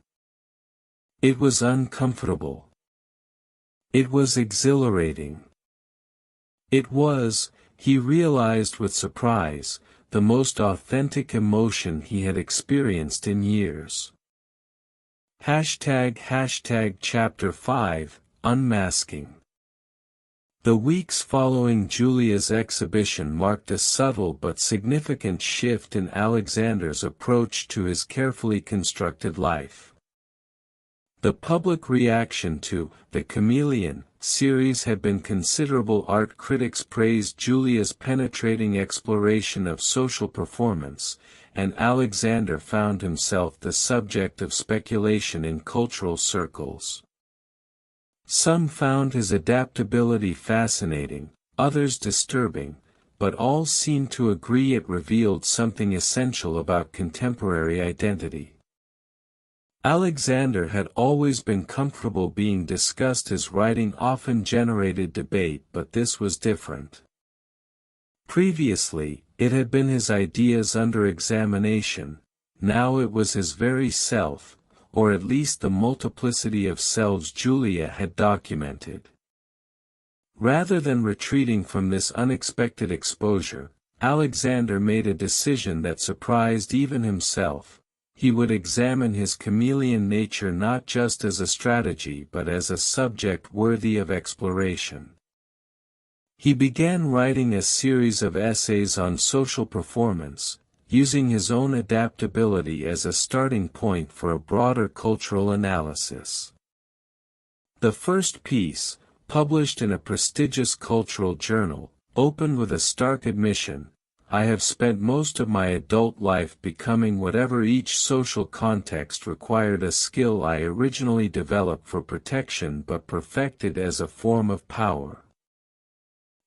It was uncomfortable. It was exhilarating. It was, he realized with surprise, the most authentic emotion he had experienced in years. Chapter 5, Unmasking. The weeks following Julia's exhibition marked a subtle but significant shift in Alexander's approach to his carefully constructed life. The public reaction to The Chameleon series had been considerable. Art critics praised Julia's penetrating exploration of social performance, and Alexander found himself the subject of speculation in cultural circles. Some found his adaptability fascinating, others disturbing, but all seemed to agree it revealed something essential about contemporary identity. Alexander had always been comfortable being discussed as writing often generated debate, but this was different. Previously, it had been his ideas under examination, now it was his very self, or at least the multiplicity of selves Julia had documented. Rather than retreating from this unexpected exposure, Alexander made a decision that surprised even himself. He would examine his chameleon nature not just as a strategy but as a subject worthy of exploration. He began writing a series of essays on social performance, using his own adaptability as a starting point for a broader cultural analysis. The first piece, published in a prestigious cultural journal, opened with a stark admission: I have spent most of my adult life becoming whatever each social context required, a skill I originally developed for protection but perfected as a form of power.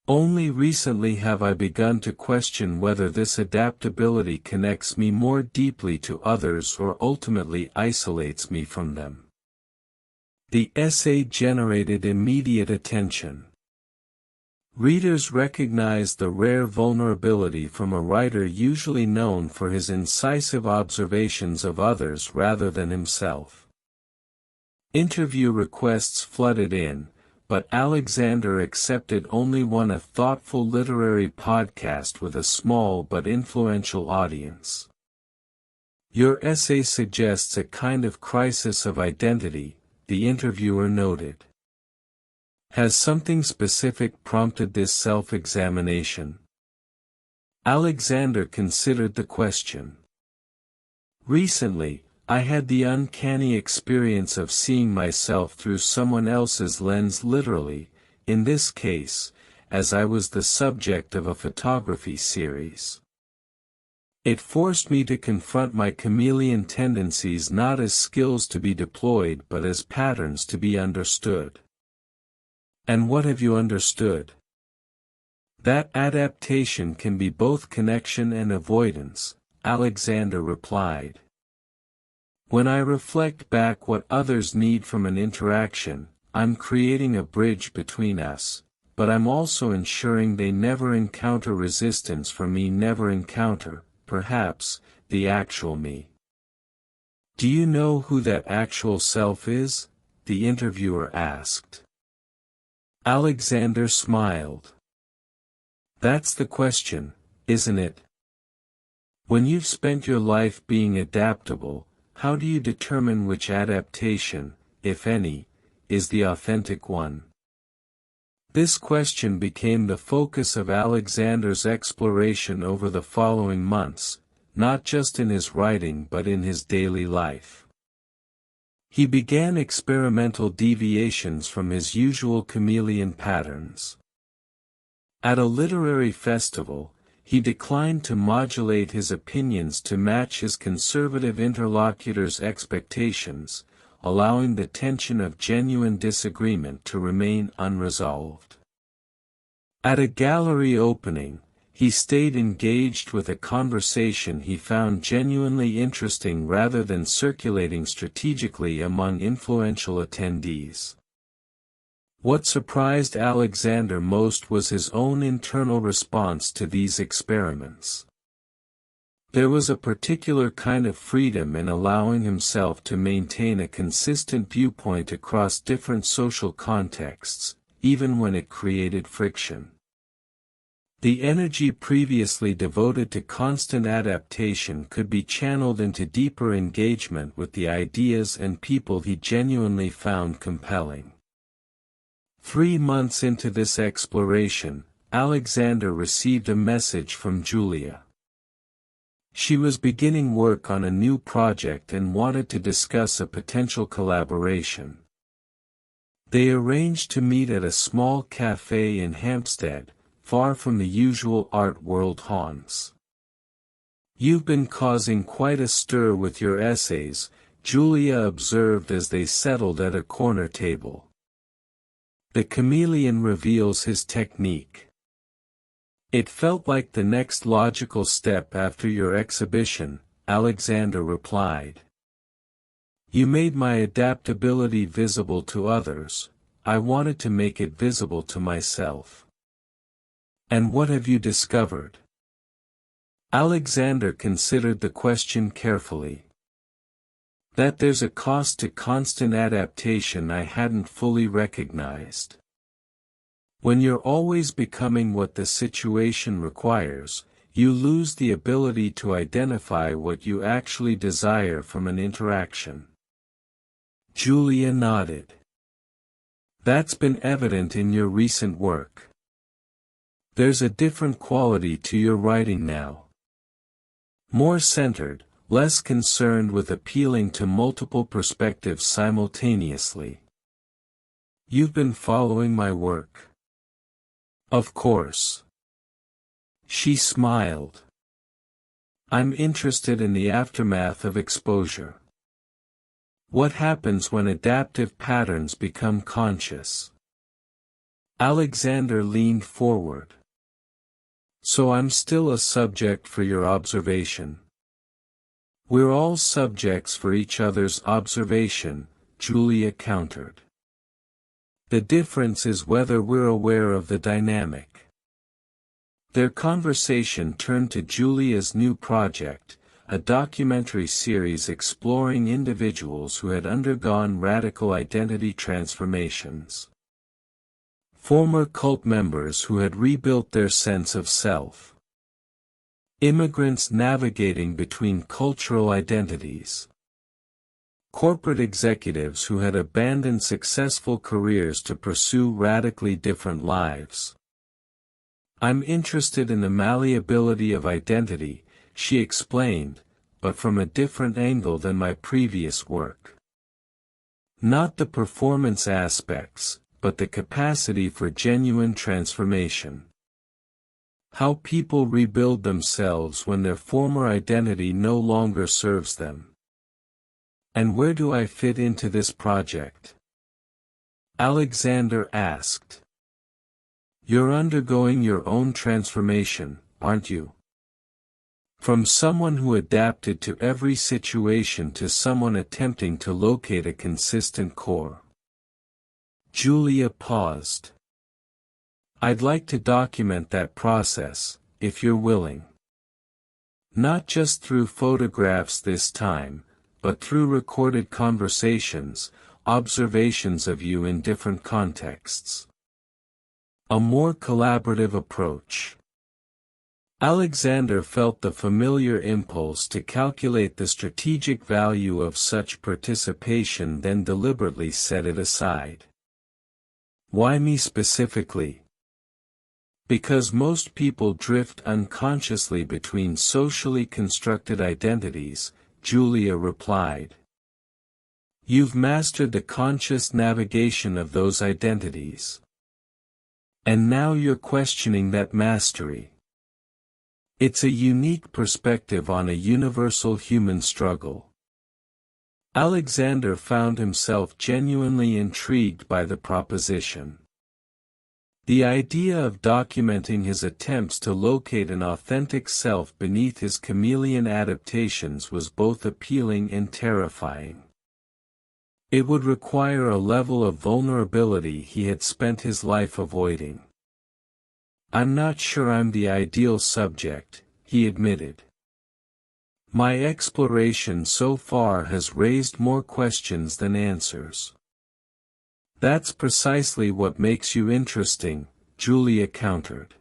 Only recently have I begun to question whether this adaptability connects me more deeply to others or ultimately isolates me from them. The essay generated immediate attention. Readers recognized the rare vulnerability from a writer usually known for his incisive observations of others rather than himself. Interview requests flooded in, but Alexander accepted only one: a thoughtful literary podcast with a small but influential audience. Your essay suggests a kind of crisis of identity, the interviewer noted. Has something specific prompted this self-examination? Alexander considered the question. Recently, I had the uncanny experience of seeing myself through someone else's lens, literally, in this case, as I was the subject of a photography series. It forced me to confront my chameleon tendencies not as skills to be deployed but as patterns to be understood. And what have you understood? That adaptation can be both connection and avoidance, Alexander replied. When I reflect back what others need from an interaction, I'm creating a bridge between us, but I'm also ensuring they never encounter resistance from me, never encounter, perhaps, the actual me. Do you know who that actual self is? The interviewer asked. Alexander smiled. That's the question, isn't it? When you've spent your life being adaptable, how do you determine which adaptation, if any, is the authentic one? This question became the focus of Alexander's exploration over the following months, not just in his writing but in his daily life. He began experimental deviations from his usual chameleon patterns. At a literary festival, he declined to modulate his opinions to match his conservative interlocutor's expectations, allowing the tension of genuine disagreement to remain unresolved. At a gallery opening, he stayed engaged with a conversation he found genuinely interesting rather than circulating strategically among influential attendees. What surprised Alexander most was his own internal response to these experiments. There was a particular kind of freedom in allowing himself to maintain a consistent viewpoint across different social contexts, even when it created friction. The energy previously devoted to constant adaptation could be channeled into deeper engagement with the ideas and people he genuinely found compelling. 3 months into this exploration, Alexander received a message from Julia. She was beginning work on a new project and wanted to discuss a potential collaboration. They arranged to meet at a small cafe in Hampstead, far from the usual art world haunts. You've been causing quite a stir with your essays, Julia observed as they settled at a corner table. The chameleon reveals his technique. It felt like the next logical step after your exhibition, Alexander replied. You made my adaptability visible to others, I wanted to make it visible to myself. And what have you discovered? Alexander considered the question carefully. That there's a cost to constant adaptation I hadn't fully recognized. When you're always becoming what the situation requires, you lose the ability to identify what you actually desire from an interaction. Julia nodded. That's been evident in your recent work. There's a different quality to your writing now. More centered, less concerned with appealing to multiple perspectives simultaneously. You've been following my work. Of course. She smiled. I'm interested in the aftermath of exposure. What happens when adaptive patterns become conscious? Alexander leaned forward. So I'm still a subject for your observation. We're all subjects for each other's observation, Julia countered. The difference is whether we're aware of the dynamic. Their conversation turned to Julia's new project, a documentary series exploring individuals who had undergone radical identity transformations. Former cult members who had rebuilt their sense of self. Immigrants navigating between cultural identities. Corporate executives who had abandoned successful careers to pursue radically different lives. I'm interested in the malleability of identity, she explained, but from a different angle than my previous work. Not the performance aspects, but the capacity for genuine transformation. How people rebuild themselves when their former identity no longer serves them. And where do I fit into this project? Alexander asked. You're undergoing your own transformation, aren't you? From someone who adapted to every situation to someone attempting to locate a consistent core. Julia paused. I'd like to document that process, if you're willing. Not just through photographs this time, but through recorded conversations, observations of you in different contexts. A more collaborative approach. Alexander felt the familiar impulse to calculate the strategic value of such participation, then deliberately set it aside. Why me specifically? Because most people drift unconsciously between socially constructed identities, Julia replied. You've mastered the conscious navigation of those identities. And now you're questioning that mastery. It's a unique perspective on a universal human struggle. Alexander found himself genuinely intrigued by the proposition. The idea of documenting his attempts to locate an authentic self beneath his chameleon adaptations was both appealing and terrifying. It would require a level of vulnerability he had spent his life avoiding. I'm not sure I'm the ideal subject, he admitted. My exploration so far has raised more questions than answers. That's precisely what makes you interesting, Julia countered.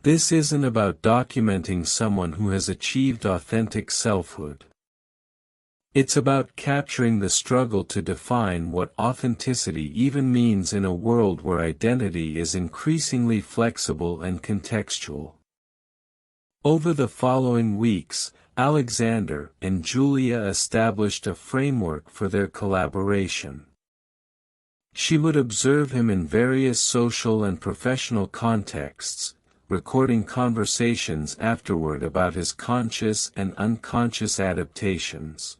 This isn't about documenting someone who has achieved authentic selfhood. It's about capturing the struggle to define what authenticity even means in a world where identity is increasingly flexible and contextual. Over the following weeks, Alexander and Julia established a framework for their collaboration. She would observe him in various social and professional contexts, recording conversations afterward about his conscious and unconscious adaptations.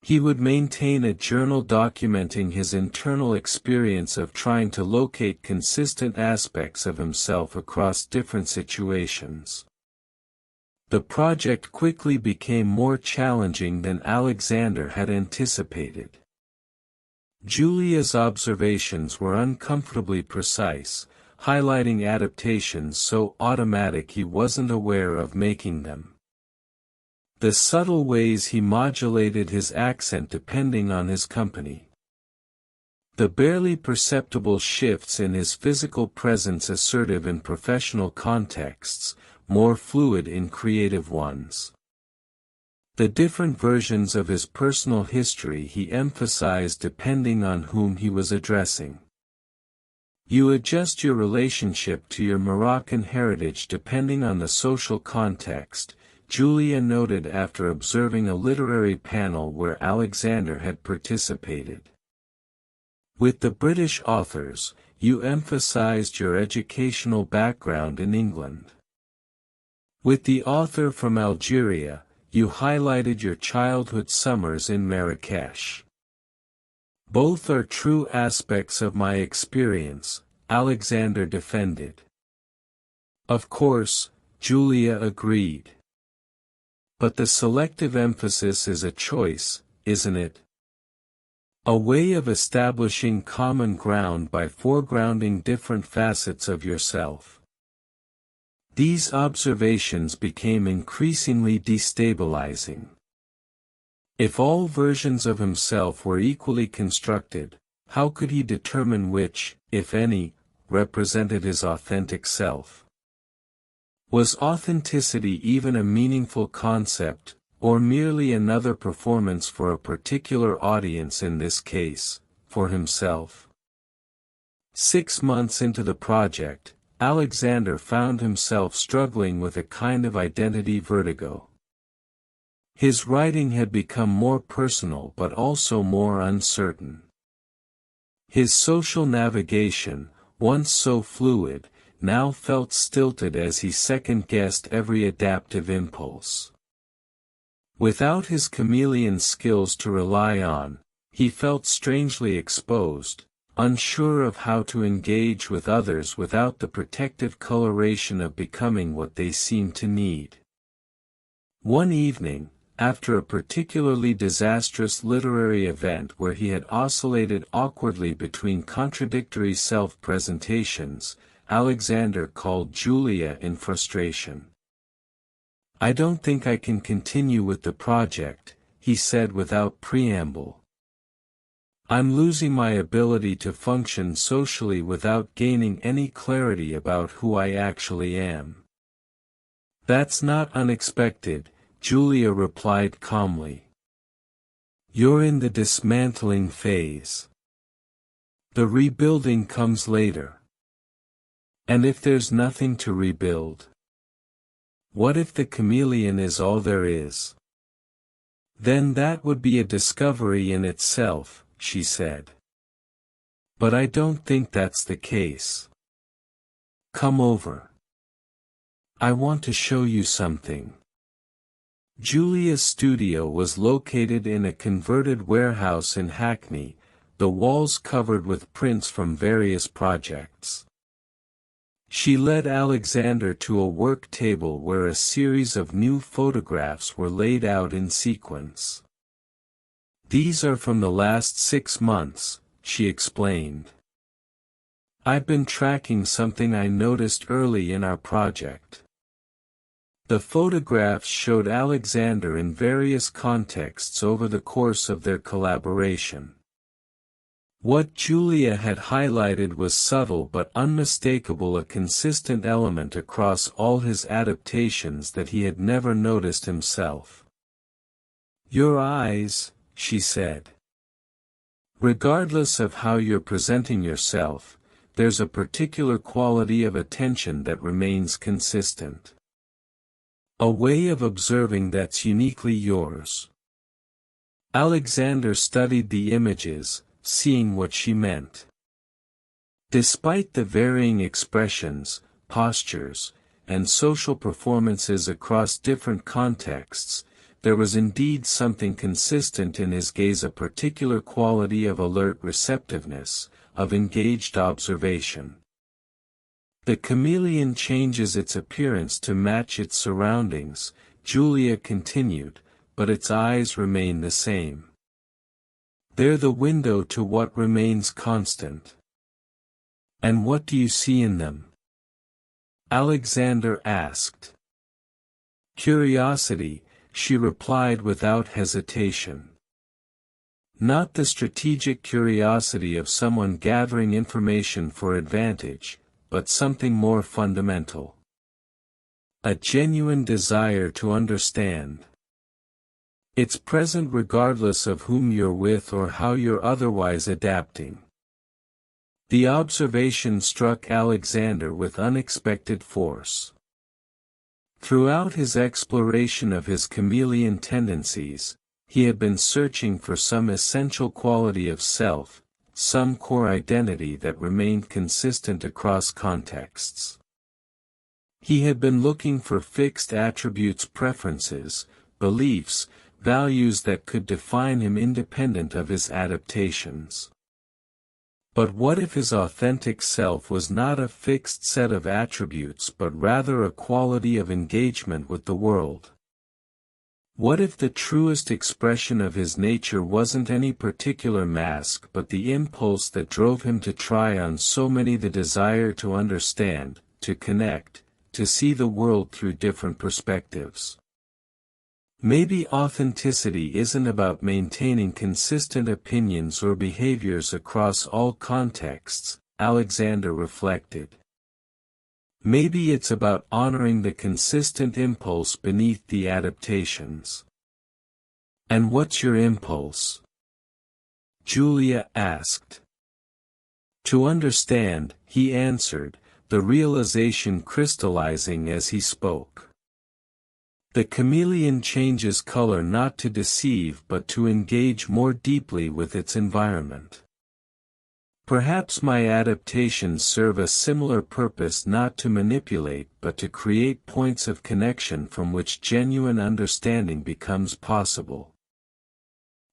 He would maintain a journal documenting his internal experience of trying to locate consistent aspects of himself across different situations. The project quickly became more challenging than Alexander had anticipated. Julia's observations were uncomfortably precise, highlighting adaptations so automatic he wasn't aware of making them. The subtle ways he modulated his accent depending on his company. The barely perceptible shifts in his physical presence, assertive in professional contexts, more fluid in creative ones. The different versions of his personal history he emphasized depending on whom he was addressing. You adjust your relationship to your Moroccan heritage depending on the social context, Julia noted after observing a literary panel where Alexander had participated. With the British authors, you emphasized your educational background in England. With the author from Algeria, you highlighted your childhood summers in Marrakesh. Both are true aspects of my experience, Alexander defended. Of course, Julia agreed. But the selective emphasis is a choice, isn't it? A way of establishing common ground by foregrounding different facets of yourself. These observations became increasingly destabilizing. If all versions of himself were equally constructed, how could he determine which, if any, represented his authentic self? Was authenticity even a meaningful concept, or merely another performance for a particular audience, in this case, for himself? 6 months into the project, Alexander found himself struggling with a kind of identity vertigo. His writing had become more personal but also more uncertain. His social navigation, once so fluid, now felt stilted as he second-guessed every adaptive impulse. Without his chameleon skills to rely on, he felt strangely exposed, unsure of how to engage with others without the protective coloration of becoming what they seemed to need. One evening, after a particularly disastrous literary event where he had oscillated awkwardly between contradictory self-presentations, Alexander called Julia in frustration. "I don't think I can continue with the project," he said without preamble. "I'm losing my ability to function socially without gaining any clarity about who I actually am." "That's not unexpected," Julia replied calmly. "You're in the dismantling phase. The rebuilding comes later. And if there's nothing to rebuild? What if the chameleon is all there is? Then that would be a discovery in itself," she said. "But I don't think that's the case. Come over. I want to show you something." Julia's studio was located in a converted warehouse in Hackney, the walls covered with prints from various projects. She led Alexander to a work table where a series of new photographs were laid out in sequence. "These are from the last 6 months, she explained. "I've been tracking something I noticed early in our project." The photographs showed Alexander in various contexts over the course of their collaboration. What Julia had highlighted was subtle but unmistakable, a consistent element across all his adaptations that he had never noticed himself. "Your eyes," she said. "Regardless of how you're presenting yourself, there's a particular quality of attention that remains consistent. A way of observing that's uniquely yours." Alexander studied the images, seeing what she meant. Despite the varying expressions, postures, and social performances across different contexts, there was indeed something consistent in his gaze, a particular quality of alert receptiveness, of engaged observation. The chameleon changes its appearance to match its surroundings, Julia continued, but its eyes remain the same. They're the window to what remains constant. And what do you see in them? Alexander asked. Curiosity, she replied without hesitation. Not the strategic curiosity of someone gathering information for advantage, but something more fundamental. A genuine desire to understand. It's present regardless of whom you're with or how you're otherwise adapting. The observation struck Alexander with unexpected force. Throughout his exploration of his chameleon tendencies, he had been searching for some essential quality of self, some core identity that remained consistent across contexts. He had been looking for fixed attributes, preferences, beliefs, values that could define him independent of his adaptations. But what if his authentic self was not a fixed set of attributes but rather a quality of engagement with the world? What if the truest expression of his nature wasn't any particular mask but the impulse that drove him to try on so many, the desire to understand, to connect, to see the world through different perspectives? Maybe authenticity isn't about maintaining consistent opinions or behaviors across all contexts, Alexander reflected. Maybe it's about honoring the consistent impulse beneath the adaptations. And what's your impulse? Julia asked. To understand, he answered, the realization crystallizing as he spoke. The chameleon changes color not to deceive but to engage more deeply with its environment. Perhaps my adaptations serve a similar purpose, not to manipulate but to create points of connection from which genuine understanding becomes possible.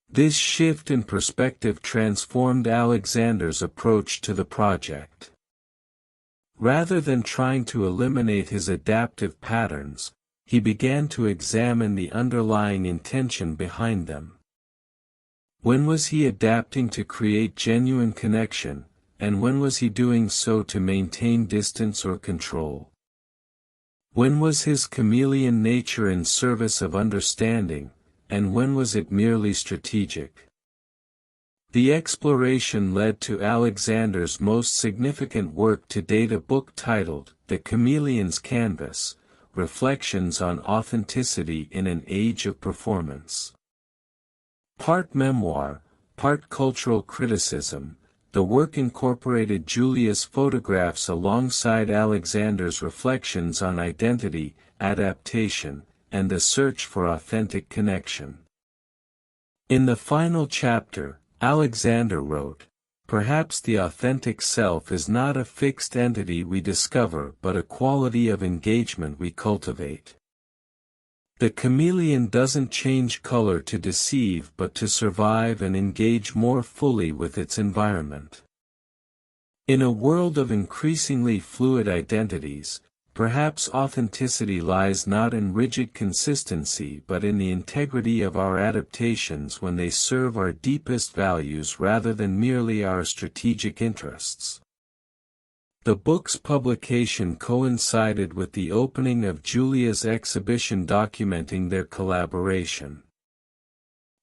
This shift in perspective transformed Alexander's approach to the project. Rather than trying to eliminate his adaptive patterns, he began to examine the underlying intention behind them. When was he adapting to create genuine connection, and when was he doing so to maintain distance or control? When was his chameleon nature in service of understanding, and when was it merely strategic? The exploration led to Alexander's most significant work to date, a book titled The Chameleon's Canvas, Reflections on Authenticity in an Age of Performance. Part memoir, part cultural criticism, the work incorporated Julia's photographs alongside Alexander's reflections on identity, adaptation, and the search for authentic connection. In the final chapter, Alexander wrote, "Perhaps the authentic self is not a fixed entity we discover but a quality of engagement we cultivate. The chameleon doesn't change color to deceive but to survive and engage more fully with its environment." In a world of increasingly fluid identities, perhaps authenticity lies not in rigid consistency but in the integrity of our adaptations when they serve our deepest values rather than merely our strategic interests. The book's publication coincided with the opening of Julia's exhibition documenting their collaboration.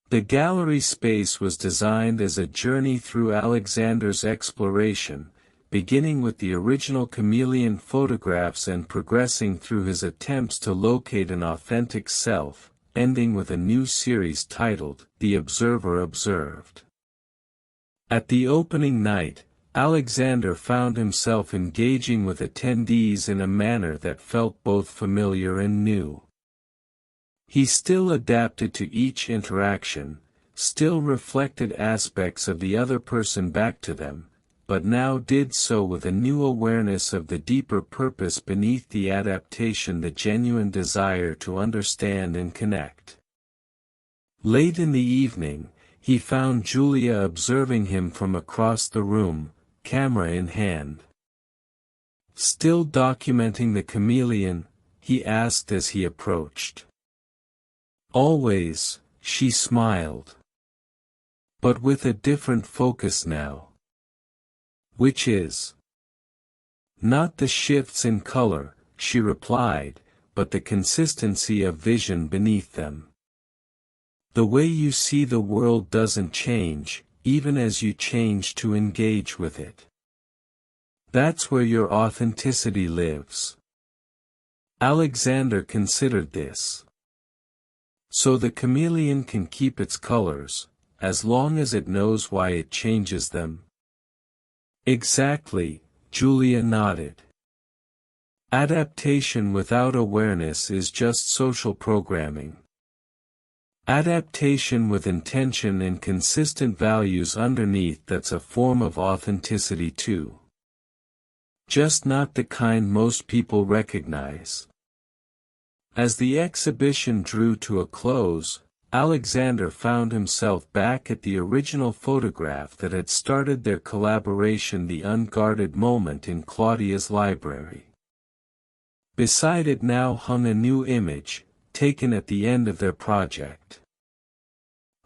The gallery space was designed as a journey through Alexander's exploration, beginning with the original chameleon photographs and progressing through his attempts to locate an authentic self, ending with a new series titled The Observer Observed. At the opening night, Alexander found himself engaging with attendees in a manner that felt both familiar and new. He still adapted to each interaction, still reflected aspects of the other person back to them, but now did so with a new awareness of the deeper purpose beneath the adaptation, the genuine desire to understand and connect. Late in the evening, he found Julia observing him from across the room, camera in hand. "Still documenting the chameleon?" he asked as he approached. "Always," she smiled. "But with a different focus now." "Which is?" "Not the shifts in color," she replied, "but the consistency of vision beneath them. The way you see the world doesn't change, even as you change to engage with it. That's where your authenticity lives." Alexander considered this. So the chameleon can keep its colors, as long as it knows why it changes them? Exactly, Julia nodded. Adaptation without awareness is just social programming. Adaptation with intention and consistent values underneath, that's a form of authenticity too. Just not the kind most people recognize. As the exhibition drew to a close, Alexander found himself back at the original photograph that had started their collaboration, the unguarded moment in Claudia's library. Beside it now hung a new image, taken at the end of their project.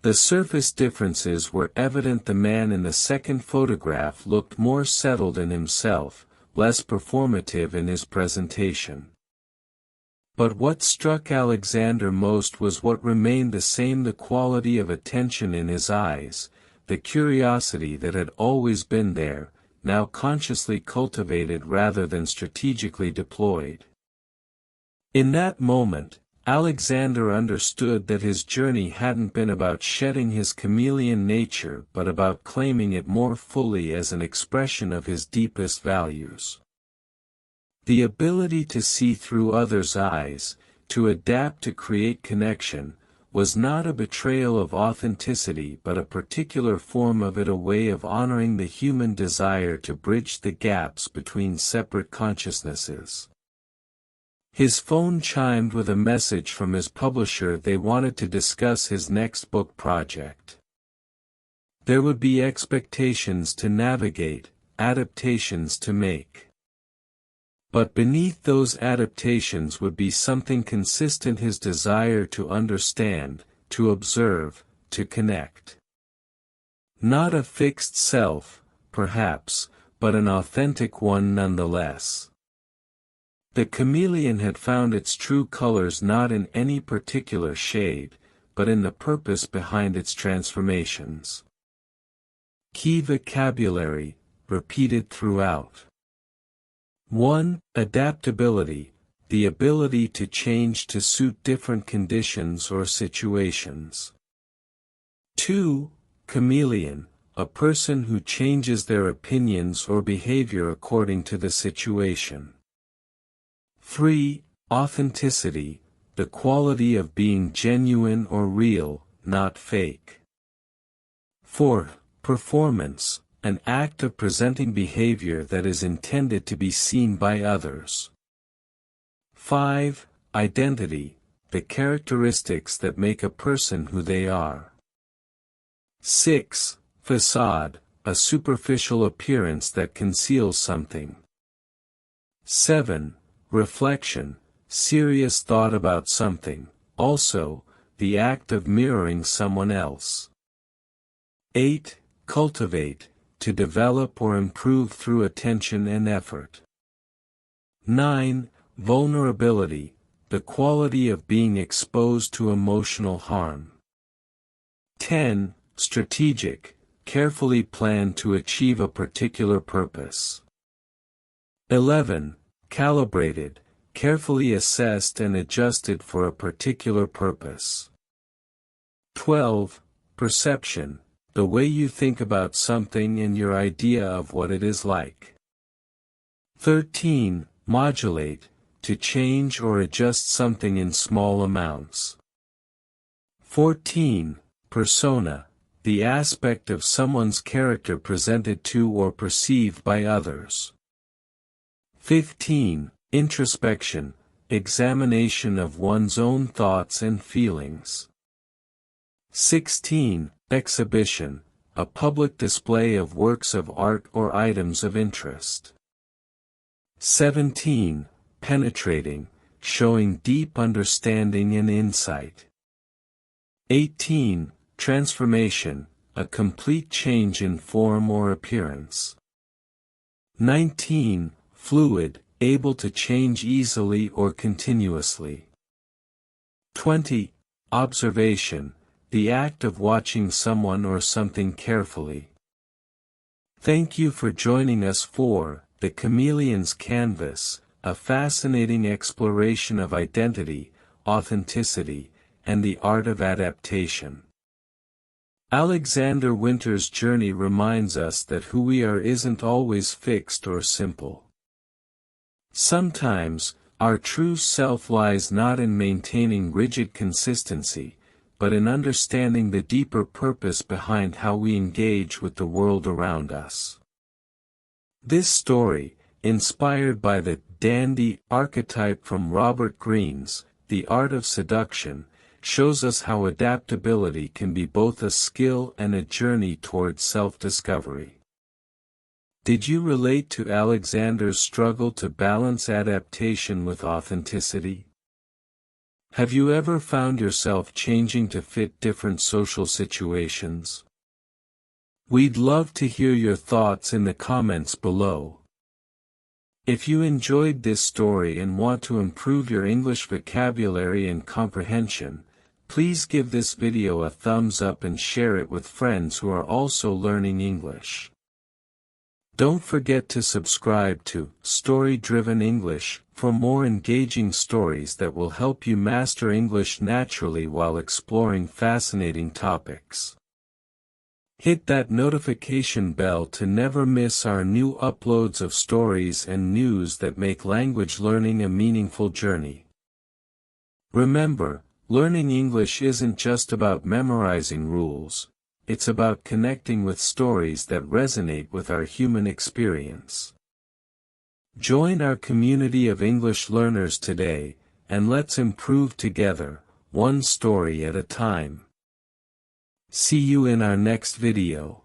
The surface differences were evident. The man in the second photograph looked more settled in himself, less performative in his presentation. But what struck Alexander most was what remained the same: the quality of attention in his eyes, the curiosity that had always been there, now consciously cultivated rather than strategically deployed. In that moment, Alexander understood that his journey hadn't been about shedding his chameleon nature but about claiming it more fully as an expression of his deepest values. The ability to see through others' eyes, to adapt, to create connection, was not a betrayal of authenticity but a particular form of it, a way of honoring the human desire to bridge the gaps between separate consciousnesses. His phone chimed with a message from his publisher. They wanted to discuss his next book project. There would be expectations to navigate, adaptations to make. But beneath those adaptations would be something consistent: his desire to understand, to observe, to connect. Not a fixed self, perhaps, but an authentic one nonetheless. The chameleon had found its true colors not in any particular shade, but in the purpose behind its transformations. Key vocabulary, repeated throughout. 1. Adaptability, the ability to change to suit different conditions or situations. 2. Chameleon, a person who changes their opinions or behavior according to the situation. 3. Authenticity, the quality of being genuine or real, not fake. 4. Performance, an act of presenting behavior that is intended to be seen by others. 5. Identity, the characteristics that make a person who they are. 6. Facade, a superficial appearance that conceals something. 7. Reflection, serious thought about something, also, the act of mirroring someone else. 8. Cultivate, to develop or improve through attention and effort. 9. Vulnerability, the quality of being exposed to emotional harm. 10. Strategic, carefully planned to achieve a particular purpose. 11. Calibrated, carefully assessed and adjusted for a particular purpose. 12. Perception, the way you think about something and your idea of what it is like. 13. Modulate, to change or adjust something in small amounts. 14. Persona, the aspect of someone's character presented to or perceived by others. 15. Introspection, examination of one's own thoughts and feelings. 16. Exhibition, a public display of works of art or items of interest. 17. Penetrating, showing deep understanding and insight. 18. Transformation, a complete change in form or appearance. 19. Fluid, able to change easily or continuously. 20. Observation, the act of watching someone or something carefully. Thank you for joining us for The Chameleon's Canvas, a fascinating exploration of identity, authenticity, and the art of adaptation. Alexander Winter's journey reminds us that who we are isn't always fixed or simple. Sometimes, our true self lies not in maintaining rigid consistency, but in understanding the deeper purpose behind how we engage with the world around us. This story, inspired by the dandy archetype from Robert Greene's The Art of Seduction, shows us how adaptability can be both a skill and a journey towards self-discovery. Did you relate to Alexander's struggle to balance adaptation with authenticity? Have you ever found yourself changing to fit different social situations? We'd love to hear your thoughts in the comments below. If you enjoyed this story and want to improve your English vocabulary and comprehension, please give this video a thumbs up and share it with friends who are also learning English. Don't forget to subscribe to Story Driven English for more engaging stories that will help you master English naturally while exploring fascinating topics. Hit that notification bell to never miss our new uploads of stories and news that make language learning a meaningful journey. Remember, learning English isn't just about memorizing rules. It's about connecting with stories that resonate with our human experience. Join our community of English learners today, and let's improve together, one story at a time. See you in our next video.